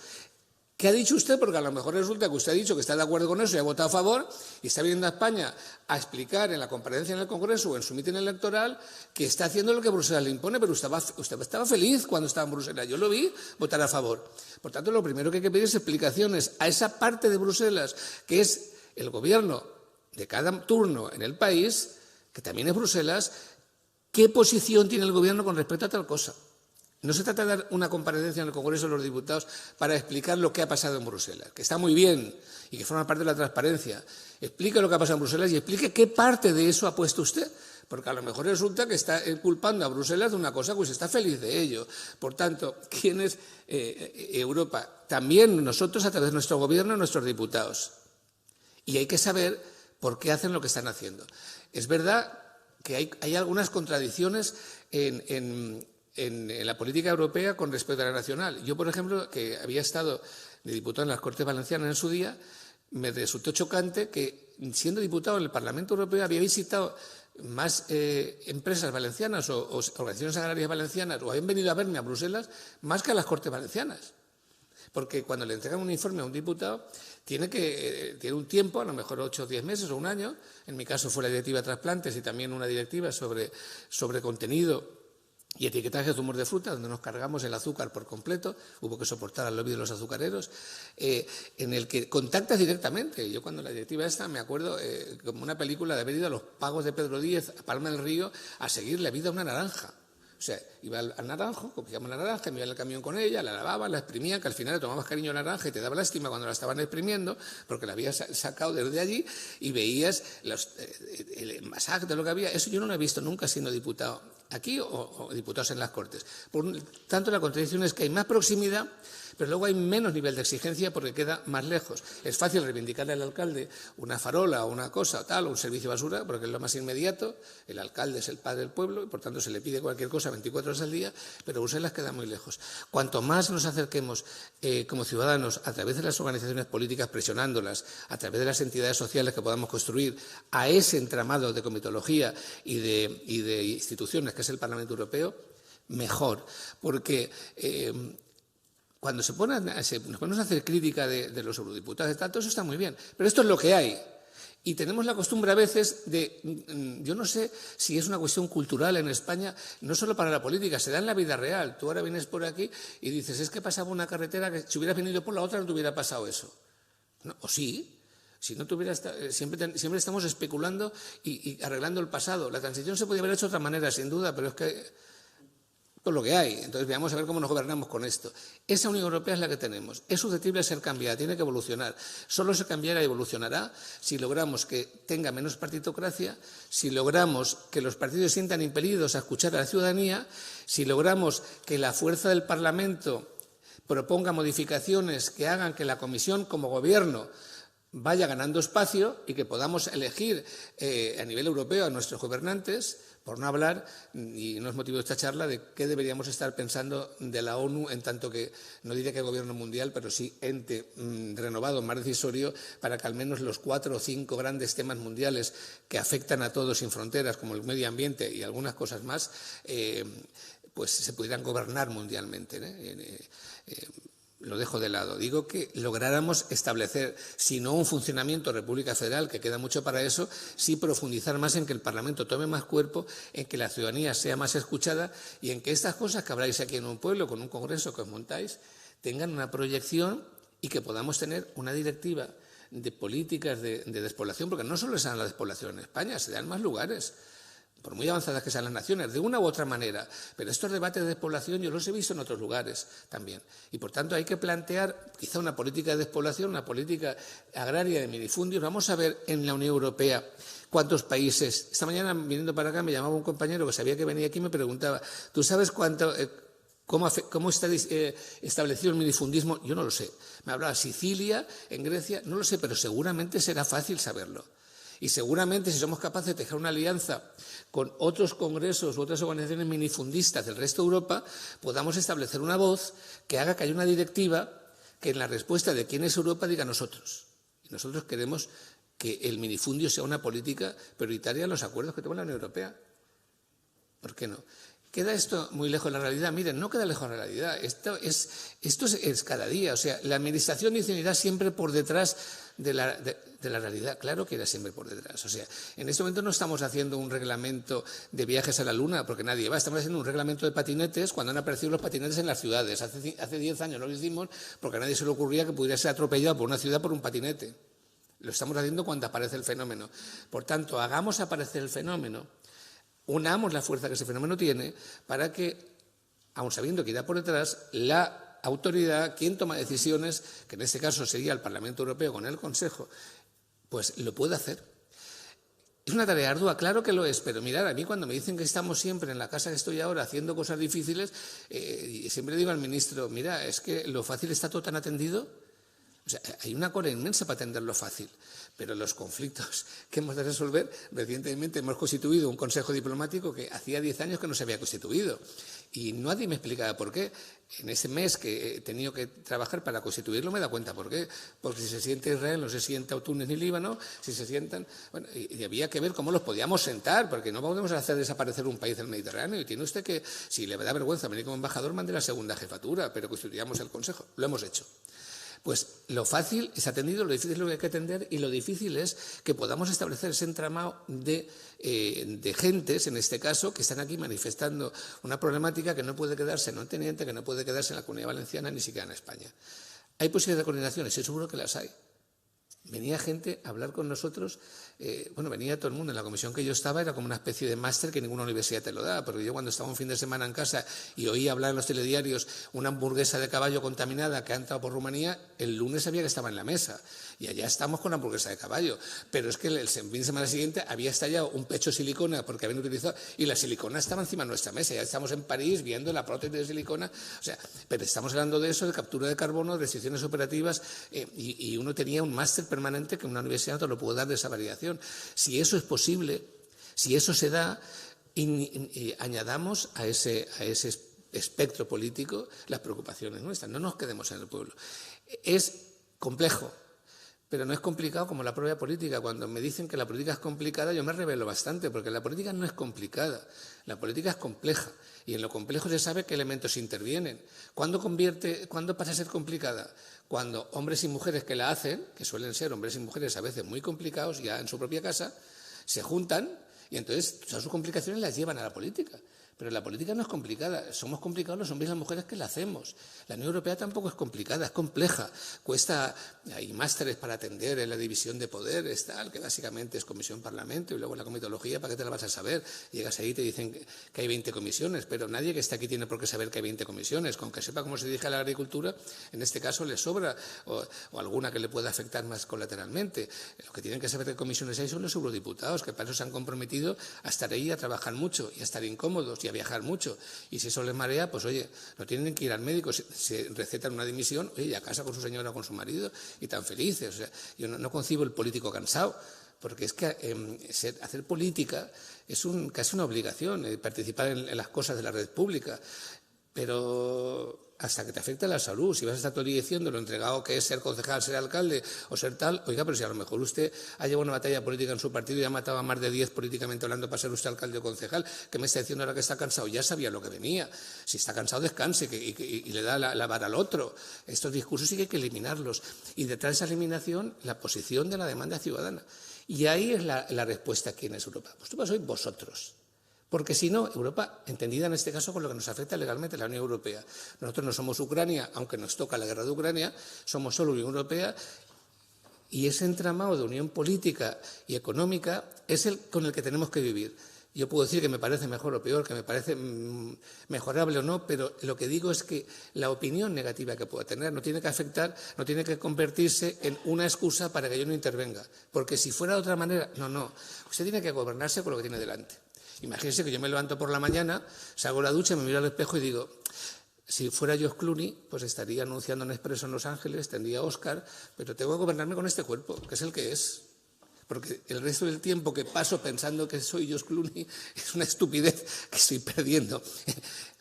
¿Qué ha dicho usted? Porque a lo mejor resulta que usted ha dicho que está de acuerdo con eso y ha votado a favor y está viniendo a España a explicar en la comparecencia en el Congreso o en su mitin electoral que está haciendo lo que Bruselas le impone, pero usted estaba feliz cuando estaba en Bruselas. Yo lo vi votar a favor. Por tanto, lo primero que hay que pedir es explicaciones a esa parte de Bruselas que es el gobierno de cada turno en el país, que también es Bruselas, qué posición tiene el gobierno con respecto a tal cosa. No se trata de dar una comparecencia en el Congreso de los Diputados para explicar lo que ha pasado en Bruselas, que está muy bien y que forma parte de la transparencia. Explique lo que ha pasado en Bruselas y explique qué parte de eso ha puesto usted, porque a lo mejor resulta que está culpando a Bruselas de una cosa, pues está feliz de ello. Por tanto, ¿quién es Europa? También nosotros a través de nuestro gobierno, nuestros diputados. Y hay que saber por qué hacen lo que están haciendo. Es verdad que hay algunas contradicciones en la política europea con respecto a la nacional. Yo, por ejemplo, que había estado de diputado en las Cortes Valencianas en su día, me resultó chocante que, siendo diputado en el Parlamento Europeo, había visitado más empresas valencianas o organizaciones agrarias valencianas, o habían venido a verme a Bruselas, más que a las Cortes Valencianas. Porque cuando le entregan un informe a un diputado, tiene un tiempo, a lo mejor 8 o 10 meses o un año. En mi caso fue la directiva de trasplantes y también una directiva sobre contenido y etiquetaje de zumos de fruta, donde nos cargamos el azúcar por completo, hubo que soportar al lobby de los azucareros, en el que contactas directamente. Yo cuando la directiva esta, me acuerdo, como una película, de haber ido a los pagos de Pedro Díez, a Palma del Río, a seguir la vida a una naranja. O sea, iba al naranjo, cogíamos la naranja, me iba en el camión con ella, la lavaba, la exprimía, que al final le tomabas cariño a la naranja y te daba lástima cuando la estaban exprimiendo, porque la habías sacado desde allí y veías el envasaje de lo que había. Eso yo no lo he visto nunca siendo diputado aquí o diputados en las Cortes. Por tanto, la contradicción es que hay más proximidad, pero luego hay menos nivel de exigencia porque queda más lejos. Es fácil reivindicarle al alcalde una farola o una cosa tal, o un servicio de basura, porque es lo más inmediato. El alcalde es el padre del pueblo y, por tanto, se le pide cualquier cosa 24 horas al día, pero Bruselas queda muy lejos. Cuanto más nos acerquemos como ciudadanos, a través de las organizaciones políticas, presionándolas, a través de las entidades sociales que podamos construir, a ese entramado de comitología y de instituciones que es el Parlamento Europeo, mejor. Porque cuando nos ponemos a hacer crítica de los eurodiputados, todo eso está muy bien, pero esto es lo que hay. Y tenemos la costumbre a veces de, yo no sé si es una cuestión cultural en España, no solo para la política, se da en la vida real. Tú ahora vienes por aquí y dices, es que pasaba una carretera que si hubieras venido por la otra no te hubiera pasado eso. No, o sí, si no tuviera, siempre estamos especulando y arreglando el pasado. La transición se podría haber hecho de otra manera, sin duda, pero es que por lo que hay. Entonces veamos a ver cómo nos gobernamos con esto. Esa Unión Europea es la que tenemos. Es susceptible de ser cambiada, tiene que evolucionar. Solo se cambiará y evolucionará si logramos que tenga menos partitocracia, si logramos que los partidos se sientan impelidos a escuchar a la ciudadanía, si logramos que la fuerza del Parlamento proponga modificaciones que hagan que la Comisión como Gobierno vaya ganando espacio y que podamos elegir a nivel europeo a nuestros gobernantes, por no hablar, y no es motivo de esta charla, de qué deberíamos estar pensando de la ONU, en tanto que, no diría que gobierno mundial, pero sí ente renovado, más decisorio, para que al menos los 4 o 5 grandes temas mundiales que afectan a todos sin fronteras, como el medio ambiente y algunas cosas más, pues se pudieran gobernar mundialmente, lo dejo de lado. Digo que lográramos establecer, si no un funcionamiento de República Federal, que queda mucho para eso, sí profundizar más en que el Parlamento tome más cuerpo, en que la ciudadanía sea más escuchada y en que estas cosas que habláis aquí en un pueblo, con un congreso que os montáis, tengan una proyección y que podamos tener una directiva de políticas de despoblación, porque no solo se da la despoblación en España, se da en más lugares, por muy avanzadas que sean las naciones, de una u otra manera. Pero estos debates de despoblación yo los he visto en otros lugares también. Y, por tanto, hay que plantear quizá una política de despoblación, una política agraria de minifundios. Vamos a ver en la Unión Europea cuántos países. Esta mañana, viniendo para acá, me llamaba un compañero que sabía que venía aquí y me preguntaba, ¿tú sabes cómo está establecido el minifundismo? Yo no lo sé. Me hablaba Sicilia, en Grecia, no lo sé, pero seguramente será fácil saberlo. Y seguramente si somos capaces de tejer una alianza con otros congresos u otras organizaciones minifundistas del resto de Europa, podamos establecer una voz que haga que haya una directiva que en la respuesta de quién es Europa diga nosotros. Y nosotros queremos que el minifundio sea una política prioritaria en los acuerdos que toma la Unión Europea. ¿Por qué no? ¿Queda esto muy lejos de la realidad? Miren, no queda lejos de la realidad. Esto es cada día. O sea, la Administración irá siempre por detrás de la realidad. Claro que irá siempre por detrás. O sea, en este momento no estamos haciendo un reglamento de viajes a la Luna, porque nadie va. Estamos haciendo un reglamento de patinetes cuando han aparecido los patinetes en las ciudades. Hace 10 años no lo hicimos porque a nadie se le ocurría que pudiera ser atropellado por una ciudad por un patinete. Lo estamos haciendo cuando aparece el fenómeno. Por tanto, hagamos aparecer el fenómeno. Unamos la fuerza que ese fenómeno tiene para que, aun sabiendo que irá por detrás, la autoridad, quien toma decisiones, que en este caso sería el Parlamento Europeo con el Consejo, pues lo puede hacer. Es una tarea ardua, claro que lo es, pero mirad, a mí cuando me dicen que estamos siempre en la casa que estoy ahora haciendo cosas difíciles, siempre digo al ministro, mira, es que lo fácil está todo tan atendido. O sea, hay una cola inmensa para atender lo fácil, pero los conflictos que hemos de resolver, recientemente hemos constituido un consejo diplomático que hacía 10 años que no se había constituido y nadie me explicaba por qué. En ese mes que he tenido que trabajar para constituirlo me he dado cuenta por qué. Porque si se siente Israel, no se sienta Túnez ni Líbano, si se sientan... Bueno, y había que ver cómo los podíamos sentar, porque no podemos hacer desaparecer un país del Mediterráneo. Y tiene usted que, si le da vergüenza venir como embajador, mande la segunda jefatura, pero constituyamos el consejo. Lo hemos hecho. Pues lo fácil es atendido, lo difícil es lo que hay que atender y lo difícil es que podamos establecer ese entramado de gentes, en este caso, que están aquí manifestando una problemática que no puede quedarse en un teniente, que no puede quedarse en la Comunidad Valenciana ni siquiera en España. ¿Hay posibilidades de coordinación? Estoy seguro que las hay. Venía gente a hablar con nosotros, venía todo el mundo. En la comisión que yo estaba era como una especie de máster que ninguna universidad te lo da, porque yo cuando estaba un fin de semana en casa y oía hablar en los telediarios una hamburguesa de caballo contaminada que ha entrado por Rumanía, el lunes sabía que estaba en la mesa. Y allá estamos con la hamburguesa de caballo. Pero es que el fin de semana siguiente había estallado un pecho de silicona porque habían utilizado, y la silicona estaba encima de nuestra mesa. Ya estamos en París viendo la prótesis de silicona. O sea, pero estamos hablando de eso, de captura de carbono, restricciones operativas, y uno tenía un máster permanente que una universidad no te lo puede dar de esa variación. Si eso es posible, si eso se da, añadamos a ese espectro político las preocupaciones nuestras. No nos quedemos en el pueblo. Es complejo, pero no es complicado como la propia política. Cuando me dicen que la política es complicada, yo me rebelo bastante, porque la política no es complicada, la política es compleja, y en lo complejo se sabe qué elementos intervienen. ¿Cuándo pasa a ser complicada? Cuando hombres y mujeres que la hacen, que suelen ser hombres y mujeres a veces muy complicados ya en su propia casa, se juntan y entonces todas sus complicaciones las llevan a la política. Pero la política no es complicada, somos complicados los hombres y las mujeres que la hacemos. La Unión Europea tampoco es complicada, es compleja. Hay másteres para atender en la división de poderes, tal, que básicamente es comisión-parlamento, y luego la comitología, ¿para qué te la vas a saber? Llegas ahí y te dicen que hay 20 comisiones, pero nadie que está aquí tiene por qué saber que hay 20 comisiones. Con que sepa cómo se dirige a la agricultura, en este caso le sobra, o alguna que le pueda afectar más colateralmente. Lo que tienen que saber qué comisiones hay son los eurodiputados, que para eso se han comprometido a estar ahí, a trabajar mucho y a estar incómodos y a viajar mucho. Y si eso les marea, pues oye, no tienen que ir al médico, se recetan una dimisión, oye, y a casa con su señora o con su marido y tan felices. O sea, yo no concibo el político cansado, porque es que hacer política es casi una obligación, participar en las cosas de la red pública, pero hasta que te afecte la salud, si vas a estar todo el día diciendo lo entregado que es ser concejal, ser alcalde o ser tal, oiga, pero si a lo mejor usted ha llevado una batalla política en su partido y ha matado a más de 10 políticamente hablando para ser usted alcalde o concejal, ¿qué me está diciendo ahora que está cansado? Ya sabía lo que venía. Si está cansado, descanse y le da la vara al otro. Estos discursos sí que hay que eliminarlos. Y detrás de esa eliminación, la posición de la demanda ciudadana. Y ahí es la respuesta aquí en Europa. Vosotros sois vosotros. Porque si no, Europa, entendida en este caso con lo que nos afecta legalmente la Unión Europea. Nosotros no somos Ucrania, aunque nos toca la guerra de Ucrania, somos solo Unión Europea, y ese entramado de unión política y económica es el con el que tenemos que vivir. Yo puedo decir que me parece mejor o peor, que me parece mejorable o no, pero lo que digo es que la opinión negativa que pueda tener no tiene que afectar, no tiene que convertirse en una excusa para que yo no intervenga. Porque si fuera de otra manera, no. Usted tiene que gobernarse con lo que tiene delante. Imagínense que yo me levanto por la mañana, salgo a la ducha, me miro al espejo y digo, si fuera George Clooney, pues estaría anunciando en Expreso en Los Ángeles, tendría Oscar, pero tengo que gobernarme con este cuerpo, que es el que es. Porque el resto del tiempo que paso pensando que soy George Clooney es una estupidez que estoy perdiendo.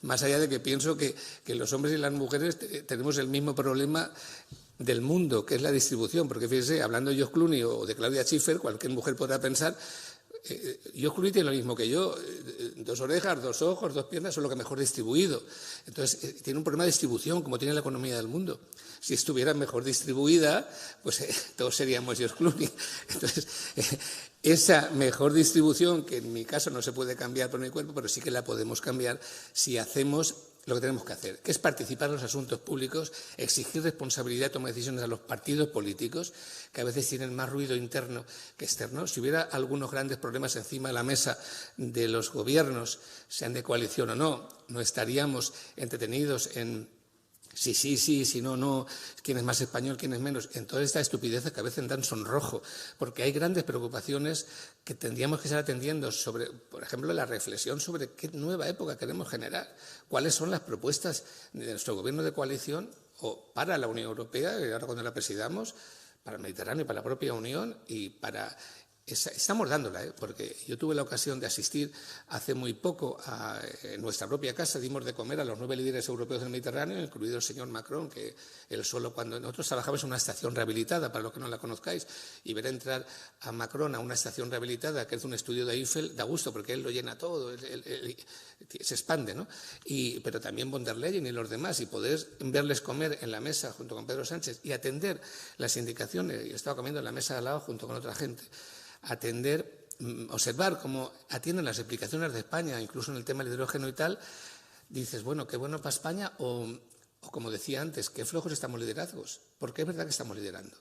Más allá de que pienso que los hombres y las mujeres tenemos el mismo problema del mundo, que es la distribución. Porque fíjense, hablando de George Clooney o de Claudia Schiffer, cualquier mujer podrá pensar, George Clooney tiene lo mismo que yo, 2 orejas, 2 ojos, 2 piernas, son lo que mejor distribuido. Entonces, tiene un problema de distribución, como tiene la economía del mundo. Si estuviera mejor distribuida, pues todos seríamos George Clooney. Entonces, esa mejor distribución, que en mi caso no se puede cambiar por mi cuerpo, pero sí que la podemos cambiar si hacemos lo que tenemos que hacer, que es participar en los asuntos públicos, exigir responsabilidad y toma de decisiones a los partidos políticos, que a veces tienen más ruido interno que externo. Si hubiera algunos grandes problemas encima de la mesa de los gobiernos, sean de coalición o no, no estaríamos entretenidos en sí, si no, quién es más español, quién es menos, en todas estas estupideces que a veces dan sonrojo, porque hay grandes preocupaciones que tendríamos que estar atendiendo sobre, por ejemplo, la reflexión sobre qué nueva época queremos generar, cuáles son las propuestas de nuestro gobierno de coalición o para la Unión Europea, ahora cuando la presidamos, para el Mediterráneo y para la propia Unión y para... Estamos dándola, porque yo tuve la ocasión de asistir hace muy poco en nuestra propia casa, dimos de comer a los 9 líderes europeos del Mediterráneo, incluido el señor Macron, que él solo cuando nosotros trabajamos en una estación rehabilitada, para los que no la conozcáis, y ver entrar a Macron a una estación rehabilitada, que es un estudio de Eiffel, da gusto, porque él lo llena todo, se expande, ¿no? Pero también von der Leyen y los demás, y poder verles comer en la mesa junto con Pedro Sánchez y atender las indicaciones, yo estaba comiendo en la mesa de al lado junto con otra gente, atender, observar cómo atienden las explicaciones de España, incluso en el tema del hidrógeno y tal, dices, bueno, qué bueno para España o como decía antes, qué flojos estamos liderazgos, porque es verdad que estamos liderando.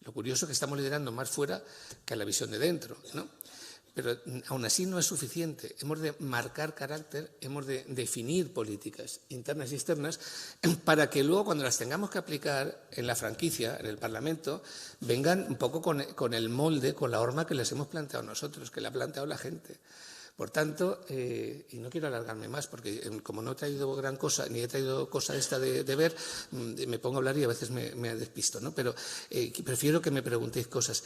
Lo curioso es que estamos liderando más fuera que a la visión de dentro, ¿no? Pero aún así no es suficiente. Hemos de marcar carácter, hemos de definir políticas internas y externas para que luego cuando las tengamos que aplicar en la franquicia, en el Parlamento, vengan un poco con el molde, con la horma que les hemos planteado nosotros, que le ha planteado la gente. Por tanto, y no quiero alargarme más, porque como no he traído gran cosa, ni he traído cosa esta de ver, me pongo a hablar y a veces me despisto, ¿no? Pero prefiero que me preguntéis cosas.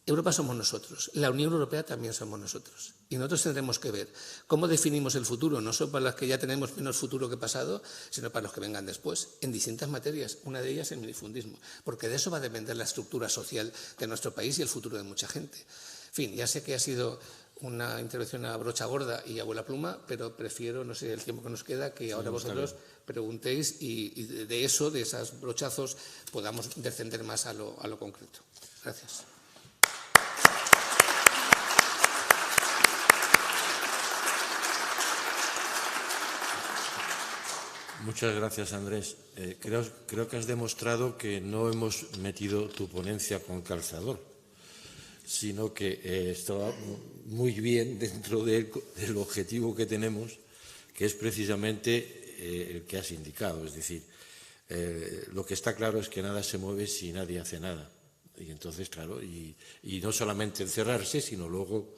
Europa somos nosotros, la Unión Europea también somos nosotros. Y nosotros tendremos que ver cómo definimos el futuro, no solo para los que ya tenemos menos futuro que pasado, sino para los que vengan después, en distintas materias. Una de ellas el minifundismo, porque de eso va a depender la estructura social de nuestro país y el futuro de mucha gente. En fin, ya sé que ha sido una intervención a brocha gorda y a vuela pluma, pero prefiero, no sé, el tiempo que nos queda, que ahora vosotros preguntéis y de eso, de esos brochazos, podamos descender más a lo concreto. Gracias. Muchas gracias, Andrés. Creo que has demostrado que no hemos metido tu ponencia con calzador, sino que estaba muy bien dentro del objetivo que tenemos, que es precisamente el que has indicado. Es decir, lo que está claro es que nada se mueve si nadie hace nada. Y entonces, claro, y no solamente encerrarse, sino luego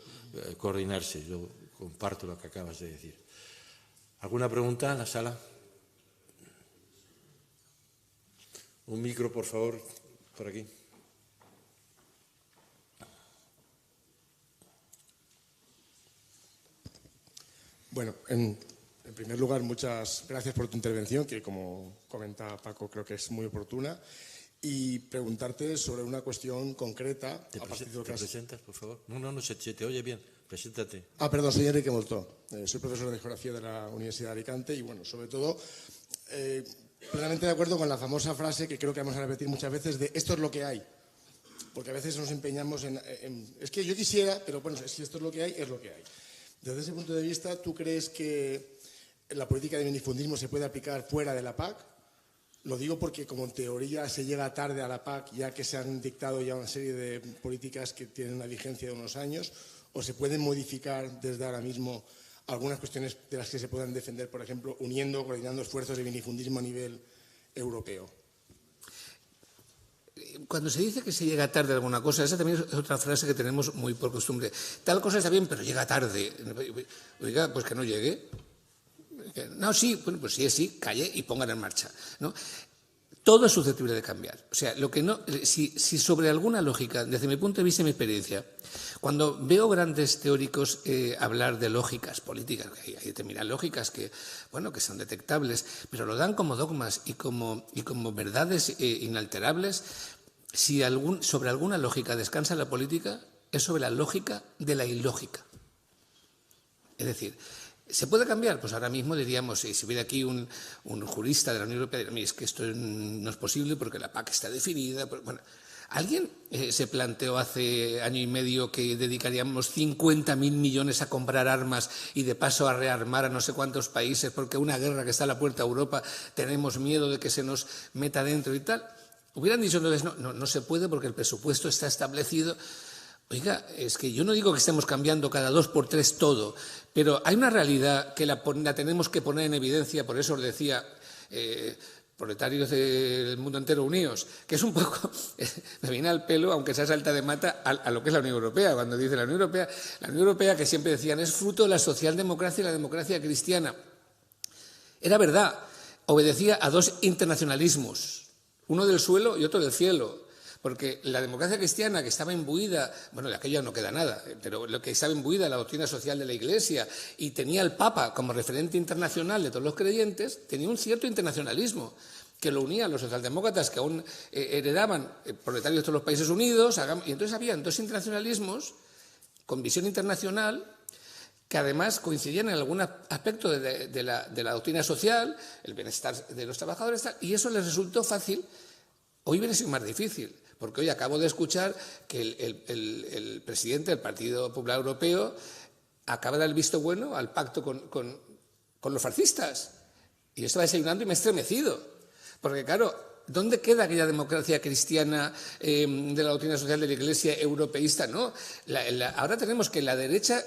coordinarse. Yo comparto lo que acabas de decir. ¿Alguna pregunta en la sala? Un micro, por favor, por aquí. Bueno, en primer lugar, muchas gracias por tu intervención, que como comenta Paco, creo que es muy oportuna. Y preguntarte sobre una cuestión concreta. ¿Te presentas, por favor? No, se te oye bien. Preséntate. Perdón, soy Enrique Moltó. Soy profesor de Geografía de la Universidad de Alicante y, bueno, sobre todo, plenamente de acuerdo con la famosa frase que creo que vamos a repetir muchas veces de esto es lo que hay. Porque a veces nos empeñamos en es que yo quisiera, pero bueno, si esto es lo que hay, es lo que hay. Desde ese punto de vista, ¿tú crees que la política de minifundismo se puede aplicar fuera de la PAC? Lo digo porque como en teoría se llega tarde a la PAC, ya que se han dictado ya una serie de políticas que tienen una vigencia de unos años, o se pueden modificar desde ahora mismo algunas cuestiones de las que se puedan defender, por ejemplo, coordinando esfuerzos de minifundismo a nivel europeo. Cuando se dice que se llega tarde a alguna cosa, esa también es otra frase que tenemos muy por costumbre. Tal cosa está bien, pero llega tarde. Oiga, pues que no llegue. No, sí, bueno, pues sí, sí, calle y pongan en marcha, ¿no? Todo es susceptible de cambiar. O sea, lo que no, si sobre alguna lógica, desde mi punto de vista y mi experiencia, cuando veo grandes teóricos hablar de lógicas políticas, hay determinadas lógicas que, bueno, que son detectables, pero lo dan como dogmas y como verdades inalterables, si sobre alguna lógica descansa la política, es sobre la lógica de la ilógica. Es decir, ¿se puede cambiar? Pues ahora mismo diríamos, si hubiera aquí un jurista de la Unión Europea, diría, mire, es que esto no es posible porque la PAC está definida. Bueno, ¿alguien se planteó hace año y medio que dedicaríamos 50.000 millones a comprar armas y de paso a rearmar a no sé cuántos países porque una guerra que está a la puerta de Europa tenemos miedo de que se nos meta dentro y tal? Hubieran dicho entonces, no se puede porque el presupuesto está establecido. Oiga, es que yo no digo que estemos cambiando cada 2 por 3 todo, pero hay una realidad que la tenemos que poner en evidencia, por eso os decía, proletarios del mundo entero unidos, que es un poco, me viene al pelo, aunque sea salta de mata, a lo que es la Unión Europea. Cuando dice la Unión Europea que siempre decían es fruto de la socialdemocracia y la democracia cristiana. Era verdad, obedecía a 2 internacionalismos, uno del suelo y otro del cielo. Porque la democracia cristiana, que estaba imbuida, bueno, de aquello no queda nada, pero lo que estaba imbuida en la doctrina social de la Iglesia y tenía al Papa como referente internacional de todos los creyentes, tenía un cierto internacionalismo que lo unía a los socialdemócratas que aún heredaban proletarios de todos los países unidos, y entonces habían 2 internacionalismos con visión internacional que además coincidían en algún aspecto de la doctrina social, el bienestar de los trabajadores, y eso les resultó fácil. Hoy viene a ser más difícil. Porque hoy acabo de escuchar que el presidente del Partido Popular Europeo acaba de dar el visto bueno al pacto con los fascistas. Y yo estaba desayunando y me he estremecido. Porque, claro, ¿dónde queda aquella democracia cristiana de la doctrina social de la Iglesia europeísta? No, ahora tenemos que la derecha,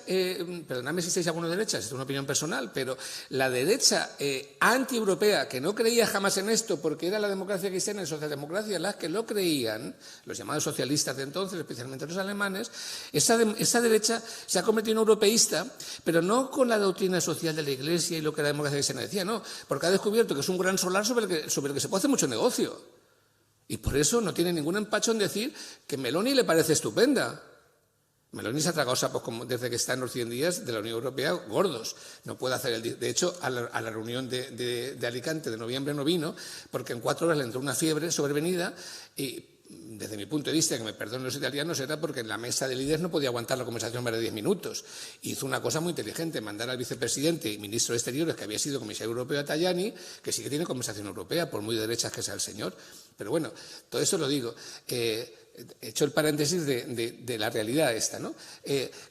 perdonadme si estáis alguno de derecha, es una opinión personal, pero la derecha antieuropea, que no creía jamás en esto porque era la democracia cristiana y la socialdemocracia las que lo creían, los llamados socialistas de entonces, especialmente los alemanes, esa derecha se ha convertido en europeísta, pero no con la doctrina social de la Iglesia y lo que la democracia cristiana decía, no, porque ha descubierto que es un gran solar sobre el que se puede hacer mucho negocio. Y por eso no tiene ningún empacho en decir que Meloni le parece estupenda. Meloni se ha tragado sapos desde que está en los 100 días de la Unión Europea gordos. No puede hacer de hecho, a la reunión de Alicante de noviembre no vino porque en 4 horas le entró una fiebre sobrevenida y, desde mi punto de vista, que me perdonen los italianos, era porque en la mesa de líderes no podía aguantar la conversación más de 10 minutos. Hizo una cosa muy inteligente, mandar al vicepresidente y ministro de Exteriores, que había sido comisario europeo, a Tajani, que sí que tiene conversación europea, por muy de derechas que sea el señor. Pero bueno, todo eso lo digo. He hecho el paréntesis de la realidad esta, ¿no?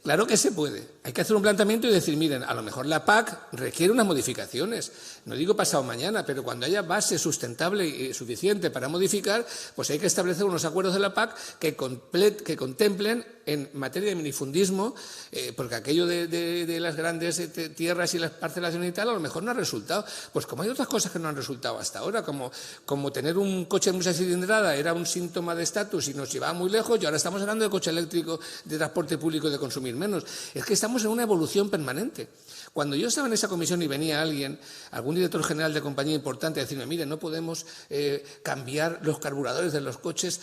Claro que se puede. Hay que hacer un planteamiento y decir, miren, a lo mejor la PAC requiere unas modificaciones. No digo pasado mañana, pero cuando haya base sustentable y suficiente para modificar, pues hay que establecer unos acuerdos de la PAC que contemplen en materia de minifundismo, porque aquello de las grandes tierras y las parcelaciones y tal, a lo mejor no ha resultado. Pues como hay otras cosas que no han resultado hasta ahora, como tener un coche de mucha cilindrada era un síntoma de estatus y nos llevaba muy lejos, y ahora estamos hablando de coche eléctrico, de transporte público y de consumir menos. Es que estamos en una evolución permanente. Cuando yo estaba en esa comisión y venía alguien, algún director general de compañía importante, a decirme, mire, no podemos cambiar los carburadores de los coches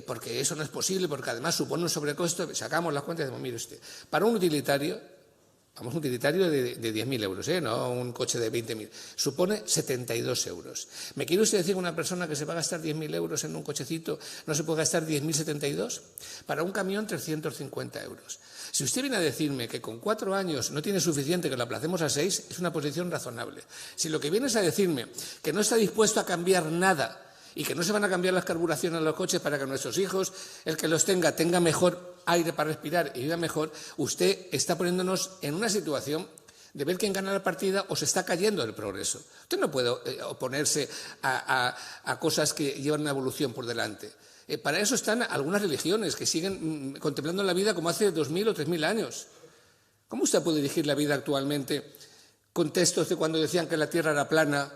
porque eso no es posible, porque además supone un sobrecosto, sacamos las cuentas y decimos, mire usted, para un utilitario, vamos, un utilitario de 10.000 euros, no un coche de 20.000, supone 72 euros. ¿Me quiere usted decir que una persona que se va a gastar 10.000 euros en un cochecito no se puede gastar 10.072? Para un camión, 350 euros. Si usted viene a decirme que con 4 años no tiene suficiente, que lo aplacemos a 6, es una posición razonable. Si lo que viene es a decirme que no está dispuesto a cambiar nada y que no se van a cambiar las carburaciones a los coches para que nuestros hijos, el que los tenga mejor aire para respirar y viva mejor, usted está poniéndonos en una situación de ver quién gana la partida o se está cayendo el progreso. Usted no puede oponerse a cosas que llevan una evolución por delante. Para eso están algunas religiones que siguen contemplando la vida como hace 2.000 o 3.000 años. ¿Cómo usted puede dirigir la vida actualmente con textos de cuando decían que la Tierra era plana?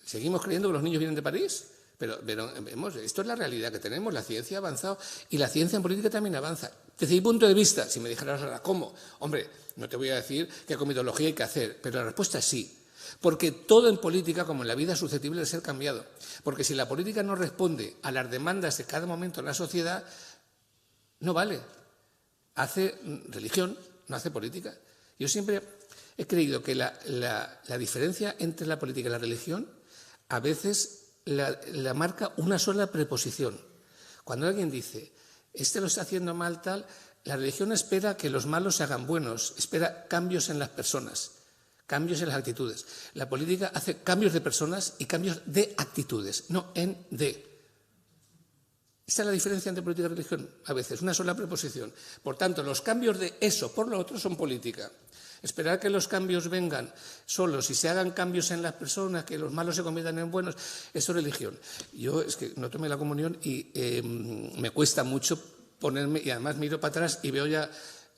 ¿Seguimos creyendo que los niños vienen de París? Pero vemos, esto es la realidad que tenemos, la ciencia ha avanzado y la ciencia en política también avanza. Desde mi punto de vista, si me dijeras ahora cómo, hombre, no te voy a decir qué comitología hay que hacer, pero la respuesta es sí. Porque todo en política, como en la vida, es susceptible de ser cambiado. Porque si la política no responde a las demandas de cada momento en la sociedad, no vale. Hace religión, no hace política. Yo siempre he creído que la diferencia entre la política y la religión a veces la marca una sola preposición. Cuando alguien dice, este lo está haciendo mal tal, la religión espera que los malos se hagan buenos, espera cambios en las personas. Cambios en las actitudes. La política hace cambios de personas y cambios de actitudes, no en de. Esta es la diferencia entre política y religión, a veces, una sola preposición. Por tanto, los cambios de eso por lo otro son política. Esperar que los cambios vengan solos y se hagan cambios en las personas, que los malos se conviertan en buenos, eso es religión. Yo es que no tomé la comunión y me cuesta mucho ponerme, y además miro para atrás y veo ya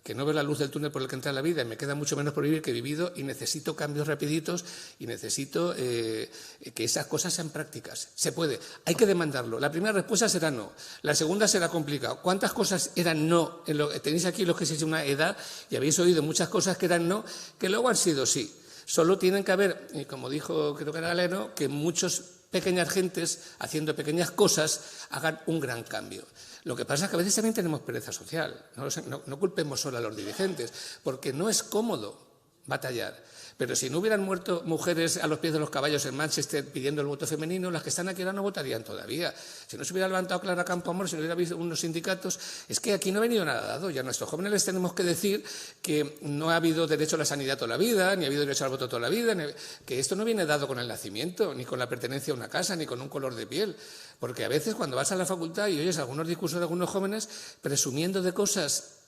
que no veo la luz del túnel por el que entra la vida y me queda mucho menos por vivir que he vivido y necesito cambios rapiditos y necesito que esas cosas sean prácticas. Se puede, hay que demandarlo. La primera respuesta será no, la segunda será complicado. ¿Cuántas cosas eran no? Tenéis aquí los que se una edad y habéis oído muchas cosas que eran no, que luego han sido sí. Solo tienen que haber, y como dijo creo que era Galeno, que muchas pequeñas gentes haciendo pequeñas cosas hagan un gran cambio. Lo que pasa es que a veces también tenemos pereza social. No culpemos solo a los dirigentes, porque no es cómodo batallar. Pero si no hubieran muerto mujeres a los pies de los caballos en Manchester pidiendo el voto femenino, las que están aquí ahora no votarían todavía. Si no se hubiera levantado Clara Campoamor, si no hubiera habido unos sindicatos, es que aquí no ha venido nada dado. Y a nuestros jóvenes les tenemos que decir que no ha habido derecho a la sanidad toda la vida, ni ha habido derecho al voto toda la vida, que esto no viene dado con el nacimiento, ni con la pertenencia a una casa, ni con un color de piel. Porque a veces cuando vas a la facultad y oyes algunos discursos de algunos jóvenes presumiendo de cosas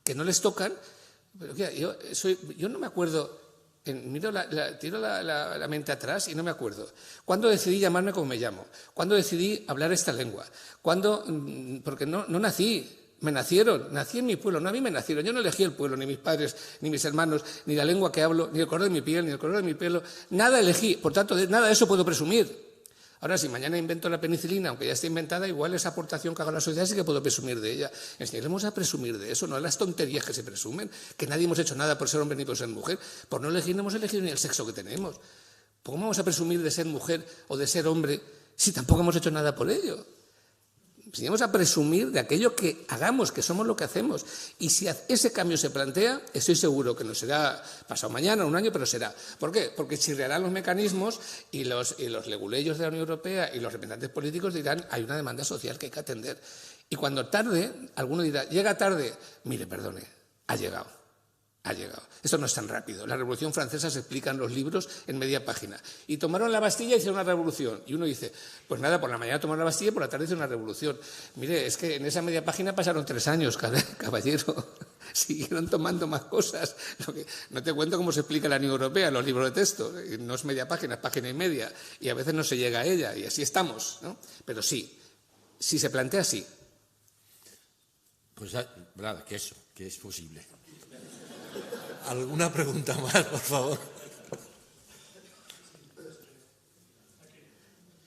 que no les tocan, pero yo no me acuerdo. Tiro la mente atrás y no me acuerdo. ¿Cuándo decidí llamarme como me llamo? ¿Cuándo decidí hablar esta lengua? ¿Cuándo? Porque no nací, me nacieron, nací en mi pueblo, no a mí me nacieron. Yo no elegí el pueblo, ni mis padres, ni mis hermanos, ni la lengua que hablo, ni el color de mi piel, ni el color de mi pelo. Nada elegí, por tanto, nada de eso puedo presumir. Ahora, si mañana invento la penicilina, aunque ya esté inventada, igual esa aportación que haga la sociedad sí que puedo presumir de ella. Enseñaremos a presumir de eso, no a las tonterías que se presumen, que nadie hemos hecho nada por ser hombre ni por ser mujer. Por no elegir, no hemos elegido ni el sexo que tenemos. ¿Cómo vamos a presumir de ser mujer o de ser hombre si tampoco hemos hecho nada por ello? enseñemos a presumir de aquello que hagamos, que somos lo que hacemos. Y si ese cambio se plantea, estoy seguro que no será pasado mañana, un año, pero será. ¿Por qué? Porque chirriarán los mecanismos y los leguleyos de la Unión Europea y los representantes políticos dirán hay una demanda social que hay que atender. Y cuando tarde, alguno dirá, llega tarde, mire, perdone, ha llegado. Ha llegado. Esto no es tan rápido. La Revolución Francesa se explica en los libros en media página. Y tomaron la Bastilla y hicieron una revolución. Y uno dice, pues nada, por la mañana tomaron la Bastilla y por la tarde hicieron una revolución. Mire, es que en esa media página pasaron 3 años, caballero. Siguieron tomando más cosas. No te cuento cómo se explica la Unión Europea en los libros de texto. No es media página, es página y media. Y a veces no se llega a ella. Y así estamos, ¿no? Pero sí, si se plantea así. Pues nada, que eso, que es posible. ¿Alguna pregunta más, por favor?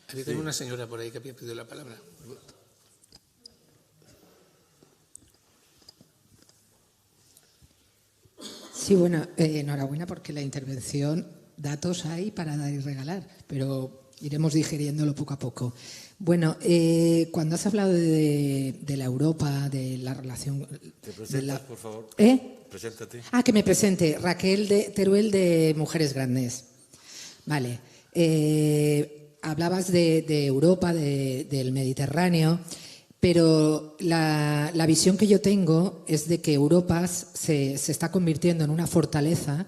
Aquí tengo una señora por ahí que había pedido la palabra. Sí, bueno, enhorabuena porque la intervención, datos hay para dar y regalar, pero iremos digiriéndolo poco a poco. Bueno, cuando has hablado de la Europa, de la relación... ¿Te presentas, por favor? Preséntate. Que me presente. Raquel Teruel, de Mujeres Grandes. Vale. Hablabas de Europa, del Mediterráneo, pero la visión que yo tengo es de que Europa se está convirtiendo en una fortaleza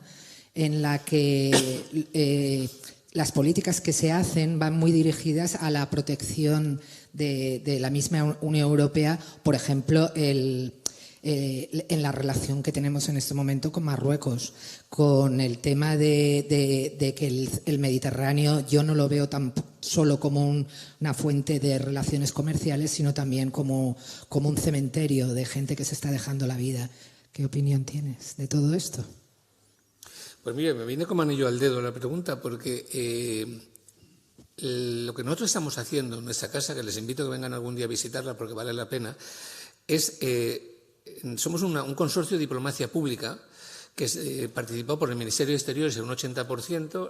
en la que las políticas que se hacen van muy dirigidas a la protección de la misma Unión Europea, por ejemplo, en la relación que tenemos en este momento con Marruecos, con el tema de que el Mediterráneo yo no lo veo tan solo como una fuente de relaciones comerciales, sino también como un cementerio de gente que se está dejando la vida. ¿Qué opinión tienes de todo esto? Pues mire, me viene como anillo al dedo la pregunta, porque lo que nosotros estamos haciendo en nuestra casa, que les invito a que vengan algún día a visitarla porque vale la pena, es... somos un consorcio de diplomacia pública que participó por el Ministerio de Exteriores en un 80%,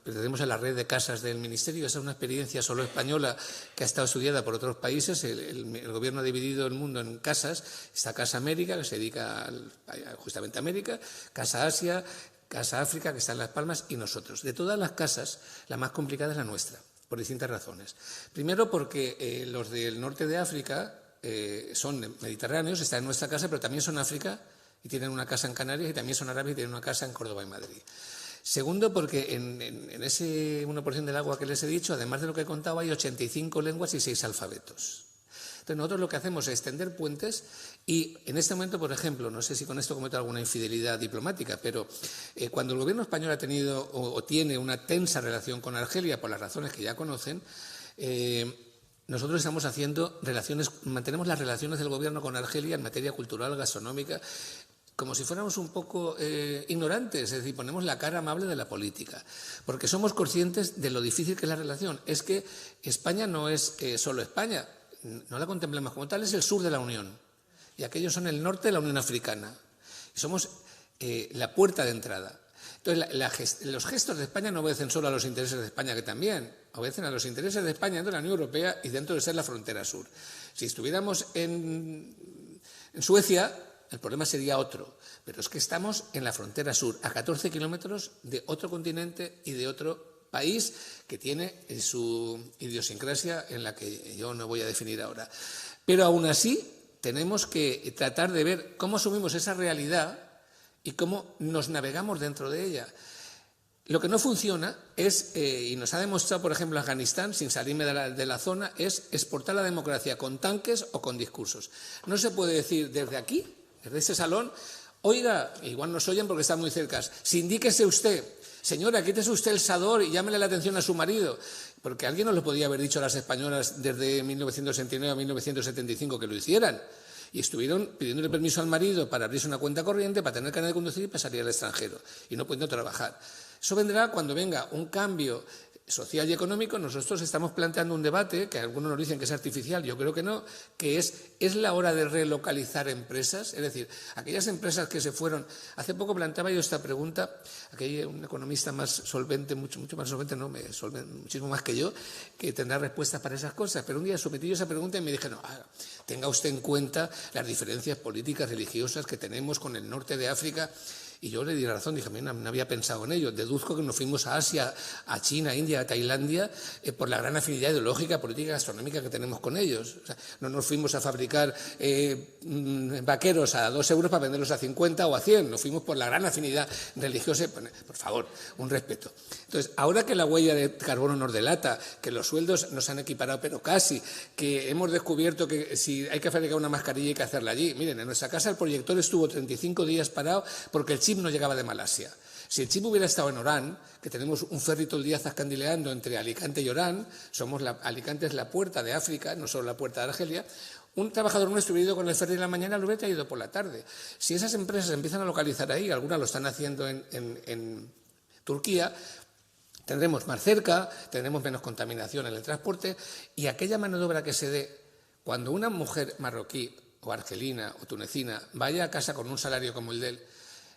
pertenecemos a la red de casas del Ministerio. Esa es una experiencia solo española que ha estado estudiada por otros países. El gobierno ha dividido el mundo en casas. Está Casa América, que se dedica justamente a América, Casa Asia, Casa África, que está en Las Palmas, y nosotros. De todas las casas, la más complicada es la nuestra, por distintas razones. Primero porque los del norte de África son mediterráneos, están en nuestra casa, pero también son África y tienen una casa en Canarias, y también son árabes y tienen una casa en Córdoba y Madrid. Segundo, porque en ese 1% del agua que les he dicho, además de lo que he contado, hay 85 lenguas y 6 alfabetos. Entonces nosotros lo que hacemos es extender puentes y en este momento, por ejemplo, no sé si con esto cometo alguna infidelidad diplomática, pero cuando el gobierno español ha tenido o tiene una tensa relación con Argelia, por las razones que ya conocen, nosotros estamos haciendo mantenemos las relaciones del gobierno con Argelia en materia cultural, gastronómica, como si fuéramos un poco ignorantes, es decir, ponemos la cara amable de la política, porque somos conscientes de lo difícil que es la relación. Es que España no es solo España, no la contemplamos como tal, es el sur de la Unión, y aquellos son el norte de la Unión Africana, y somos la puerta de entrada. Entonces, los gestos de España no obedecen solo a los intereses de España, que también obedecen a los intereses de España dentro de la Unión Europea y dentro de ser la frontera sur. Si estuviéramos en Suecia, el problema sería otro, pero es que estamos en la frontera sur, a 14 kilómetros de otro continente y de otro país que tiene su idiosincrasia en la que yo no voy a definir ahora. Pero aún así tenemos que tratar de ver cómo asumimos esa realidad y cómo nos navegamos dentro de ella. Lo que no funciona es, y nos ha demostrado, por ejemplo, Afganistán, sin salirme de la zona, es exportar la democracia con tanques o con discursos. No se puede decir desde aquí, desde este salón, oiga, igual nos oyen porque están muy cerca, sindíquese usted, señora, quítese usted el sador y llámele la atención a su marido, porque alguien nos lo podía haber dicho a las españolas desde 1969 a 1975 que lo hicieran. Y estuvieron pidiéndole permiso al marido para abrirse una cuenta corriente, para tener carnet de conducir y para salir al extranjero, y no pudiendo trabajar. Eso vendrá cuando venga un cambio social y económico, nosotros estamos planteando un debate, que algunos nos dicen que es artificial, yo creo que no, que ¿es la hora de relocalizar empresas? Es decir, aquellas empresas que se fueron... Hace poco planteaba yo esta pregunta, aquí hay un economista más solvente, mucho más solvente, muchísimo más que yo, que tendrá respuestas para esas cosas, pero un día sometí yo esa pregunta y me dije, no, tenga usted en cuenta las diferencias políticas, religiosas que tenemos con el norte de África. Y yo le di la razón, dije, no había pensado en ello. Deduzco que nos fuimos a Asia, a China, a India, a Tailandia, por la gran afinidad ideológica, política, gastronómica que tenemos con ellos. O sea, no nos fuimos a fabricar vaqueros a 2 euros para venderlos a 50 o a 100. Nos fuimos por la gran afinidad religiosa. Por favor, un respeto. Entonces, ahora que la huella de carbono nos delata, que los sueldos nos han equiparado, pero casi, que hemos descubierto que si hay que fabricar una mascarilla hay que hacerla allí. Miren, en nuestra casa el proyector estuvo 35 días parado porque el chip no llegaba de Malasia. Si el chip hubiera estado en Orán, que tenemos un ferry todo el día zascandileando entre Alicante y Orán, Alicante es la puerta de África, no solo la puerta de Argelia, un trabajador nuestro hubiera ido con el ferry en la mañana, lo hubiera traído por la tarde. Si esas empresas empiezan a localizar ahí, algunas lo están haciendo en Turquía, tendremos más cerca, tendremos menos contaminación en el transporte y aquella mano de obra que se dé cuando una mujer marroquí o argelina o tunecina vaya a casa con un salario como el de él,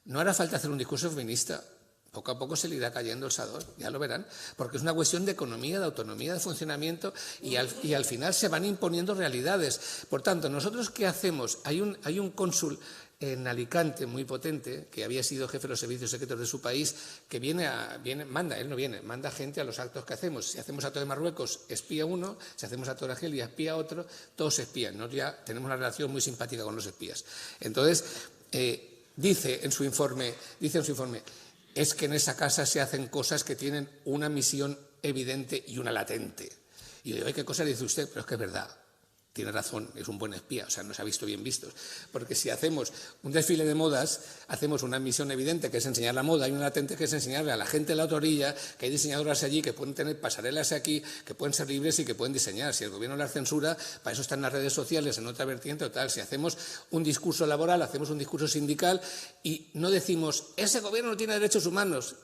no hará falta hacer un discurso feminista. Poco a poco se le irá cayendo el sador, ya lo verán, porque es una cuestión de economía, de autonomía, de funcionamiento y al final se van imponiendo realidades. Por tanto, ¿nosotros qué hacemos? Hay un cónsul en Alicante muy potente, que había sido jefe de los servicios secretos de su país, que manda gente a los actos que hacemos. Si hacemos acto de Marruecos, espía uno, si hacemos acto de Argelia, espía otro, todos espían, ¿no? Ya tenemos una relación muy simpática con los espías. Entonces, dice en su informe, es que en esa casa se hacen cosas que tienen una misión evidente y una latente. Y yo digo, ¿qué cosa dice usted? Pero es que es verdad. Tiene razón, es un buen espía, o sea, nos ha visto bien vistos. Porque si hacemos un desfile de modas, hacemos una misión evidente que es enseñar la moda y una latente que es enseñarle a la gente de la otra orilla que hay diseñadoras allí que pueden tener pasarelas aquí, que pueden ser libres y que pueden diseñar. Si el gobierno las censura, para eso están las redes sociales, en otra vertiente o tal. Si hacemos un discurso laboral, hacemos un discurso sindical y no decimos, ese gobierno no tiene derechos humanos,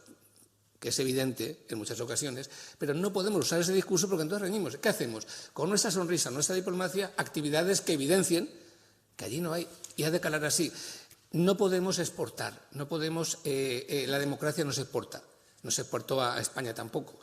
que es evidente en muchas ocasiones, pero no podemos usar ese discurso porque entonces reñimos. ¿Qué hacemos? Con nuestra sonrisa, nuestra diplomacia, actividades que evidencien que allí no hay. Y ha de calar así. No podemos exportar, la democracia no se exporta. No se exportó a España tampoco,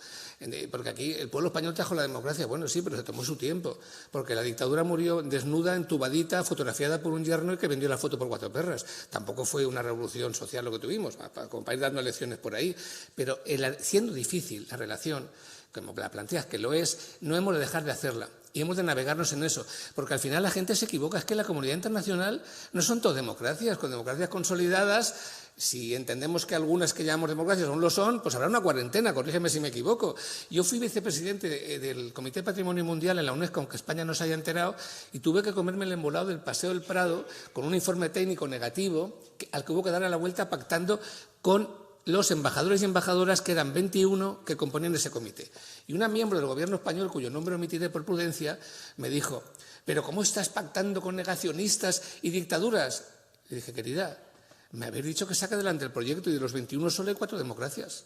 porque aquí el pueblo español trajo la democracia, bueno, sí, pero se tomó su tiempo, porque la dictadura murió desnuda, entubadita, fotografiada por un yerno y que vendió la foto por 4 perras. Tampoco fue una revolución social lo que tuvimos, como para ir dando lecciones por ahí, pero siendo difícil la relación, como la planteas que lo es, no hemos de dejar de hacerla. Y hemos de navegarnos en eso, porque al final la gente se equivoca, es que la comunidad internacional no son todas democracias, con democracias consolidadas. Si entendemos que algunas que llamamos democracias aún lo son, pues habrá una cuarentena, corrígeme si me equivoco. Yo fui vicepresidente del Comité de Patrimonio Mundial en la UNESCO, aunque España no se haya enterado, y tuve que comerme el embolado del Paseo del Prado con un informe técnico negativo al que hubo que darle la vuelta pactando con los embajadores y embajadoras, que eran 21 que componían ese comité. Y una miembro del gobierno español, cuyo nombre omitiré por prudencia, me dijo, ¿pero cómo estás pactando con negacionistas y dictaduras? Le dije, querida, me habéis dicho que saque adelante el proyecto y de los 21 solo hay 4 democracias.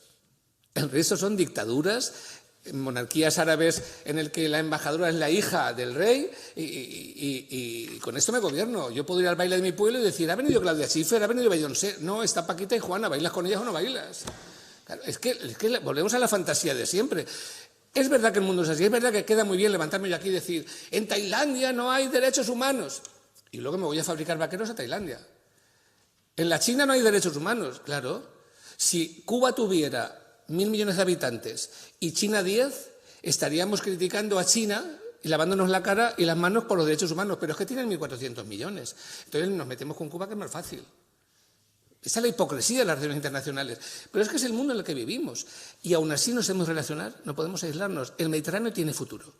El resto son dictaduras, monarquías árabes en el que la embajadora es la hija del rey y con esto me gobierno. Yo puedo ir al baile de mi pueblo y decir, ha venido Claudia Schiffer, ha venido Beyoncé. No, está Paquita y Juana, ¿bailas con ellas o no bailas? Claro, es que volvemos a la fantasía de siempre. Es verdad que el mundo es así, es verdad que queda muy bien levantarme yo aquí y decir, en Tailandia no hay derechos humanos. Y luego me voy a fabricar vaqueros a Tailandia. En la China no hay derechos humanos, claro. Si Cuba tuviera 1.000 millones de habitantes y China 10, estaríamos criticando a China y lavándonos la cara y las manos por los derechos humanos, pero es que tienen 1.400 millones. Entonces nos metemos con Cuba, que es más fácil. Esa es la hipocresía de las relaciones internacionales. Pero es que es el mundo en el que vivimos. Y aún así nos hemos relacionado, no podemos aislarnos. El Mediterráneo tiene futuro.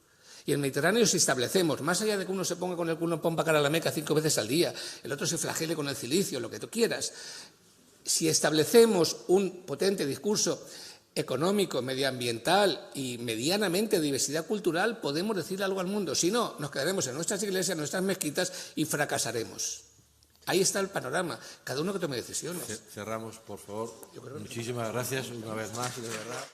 Y el Mediterráneo, si establecemos, más allá de que uno se ponga con el culo en pompa cara a la Meca 5 veces al día, el otro se flagele con el cilicio, lo que tú quieras, si establecemos un potente discurso económico, medioambiental y medianamente de diversidad cultural, podemos decirle algo al mundo. Si no, nos quedaremos en nuestras iglesias, en nuestras mezquitas y fracasaremos. Ahí está el panorama, cada uno que tome decisiones. Cerramos, por favor. Muchísimas gracias una vez más, de verdad.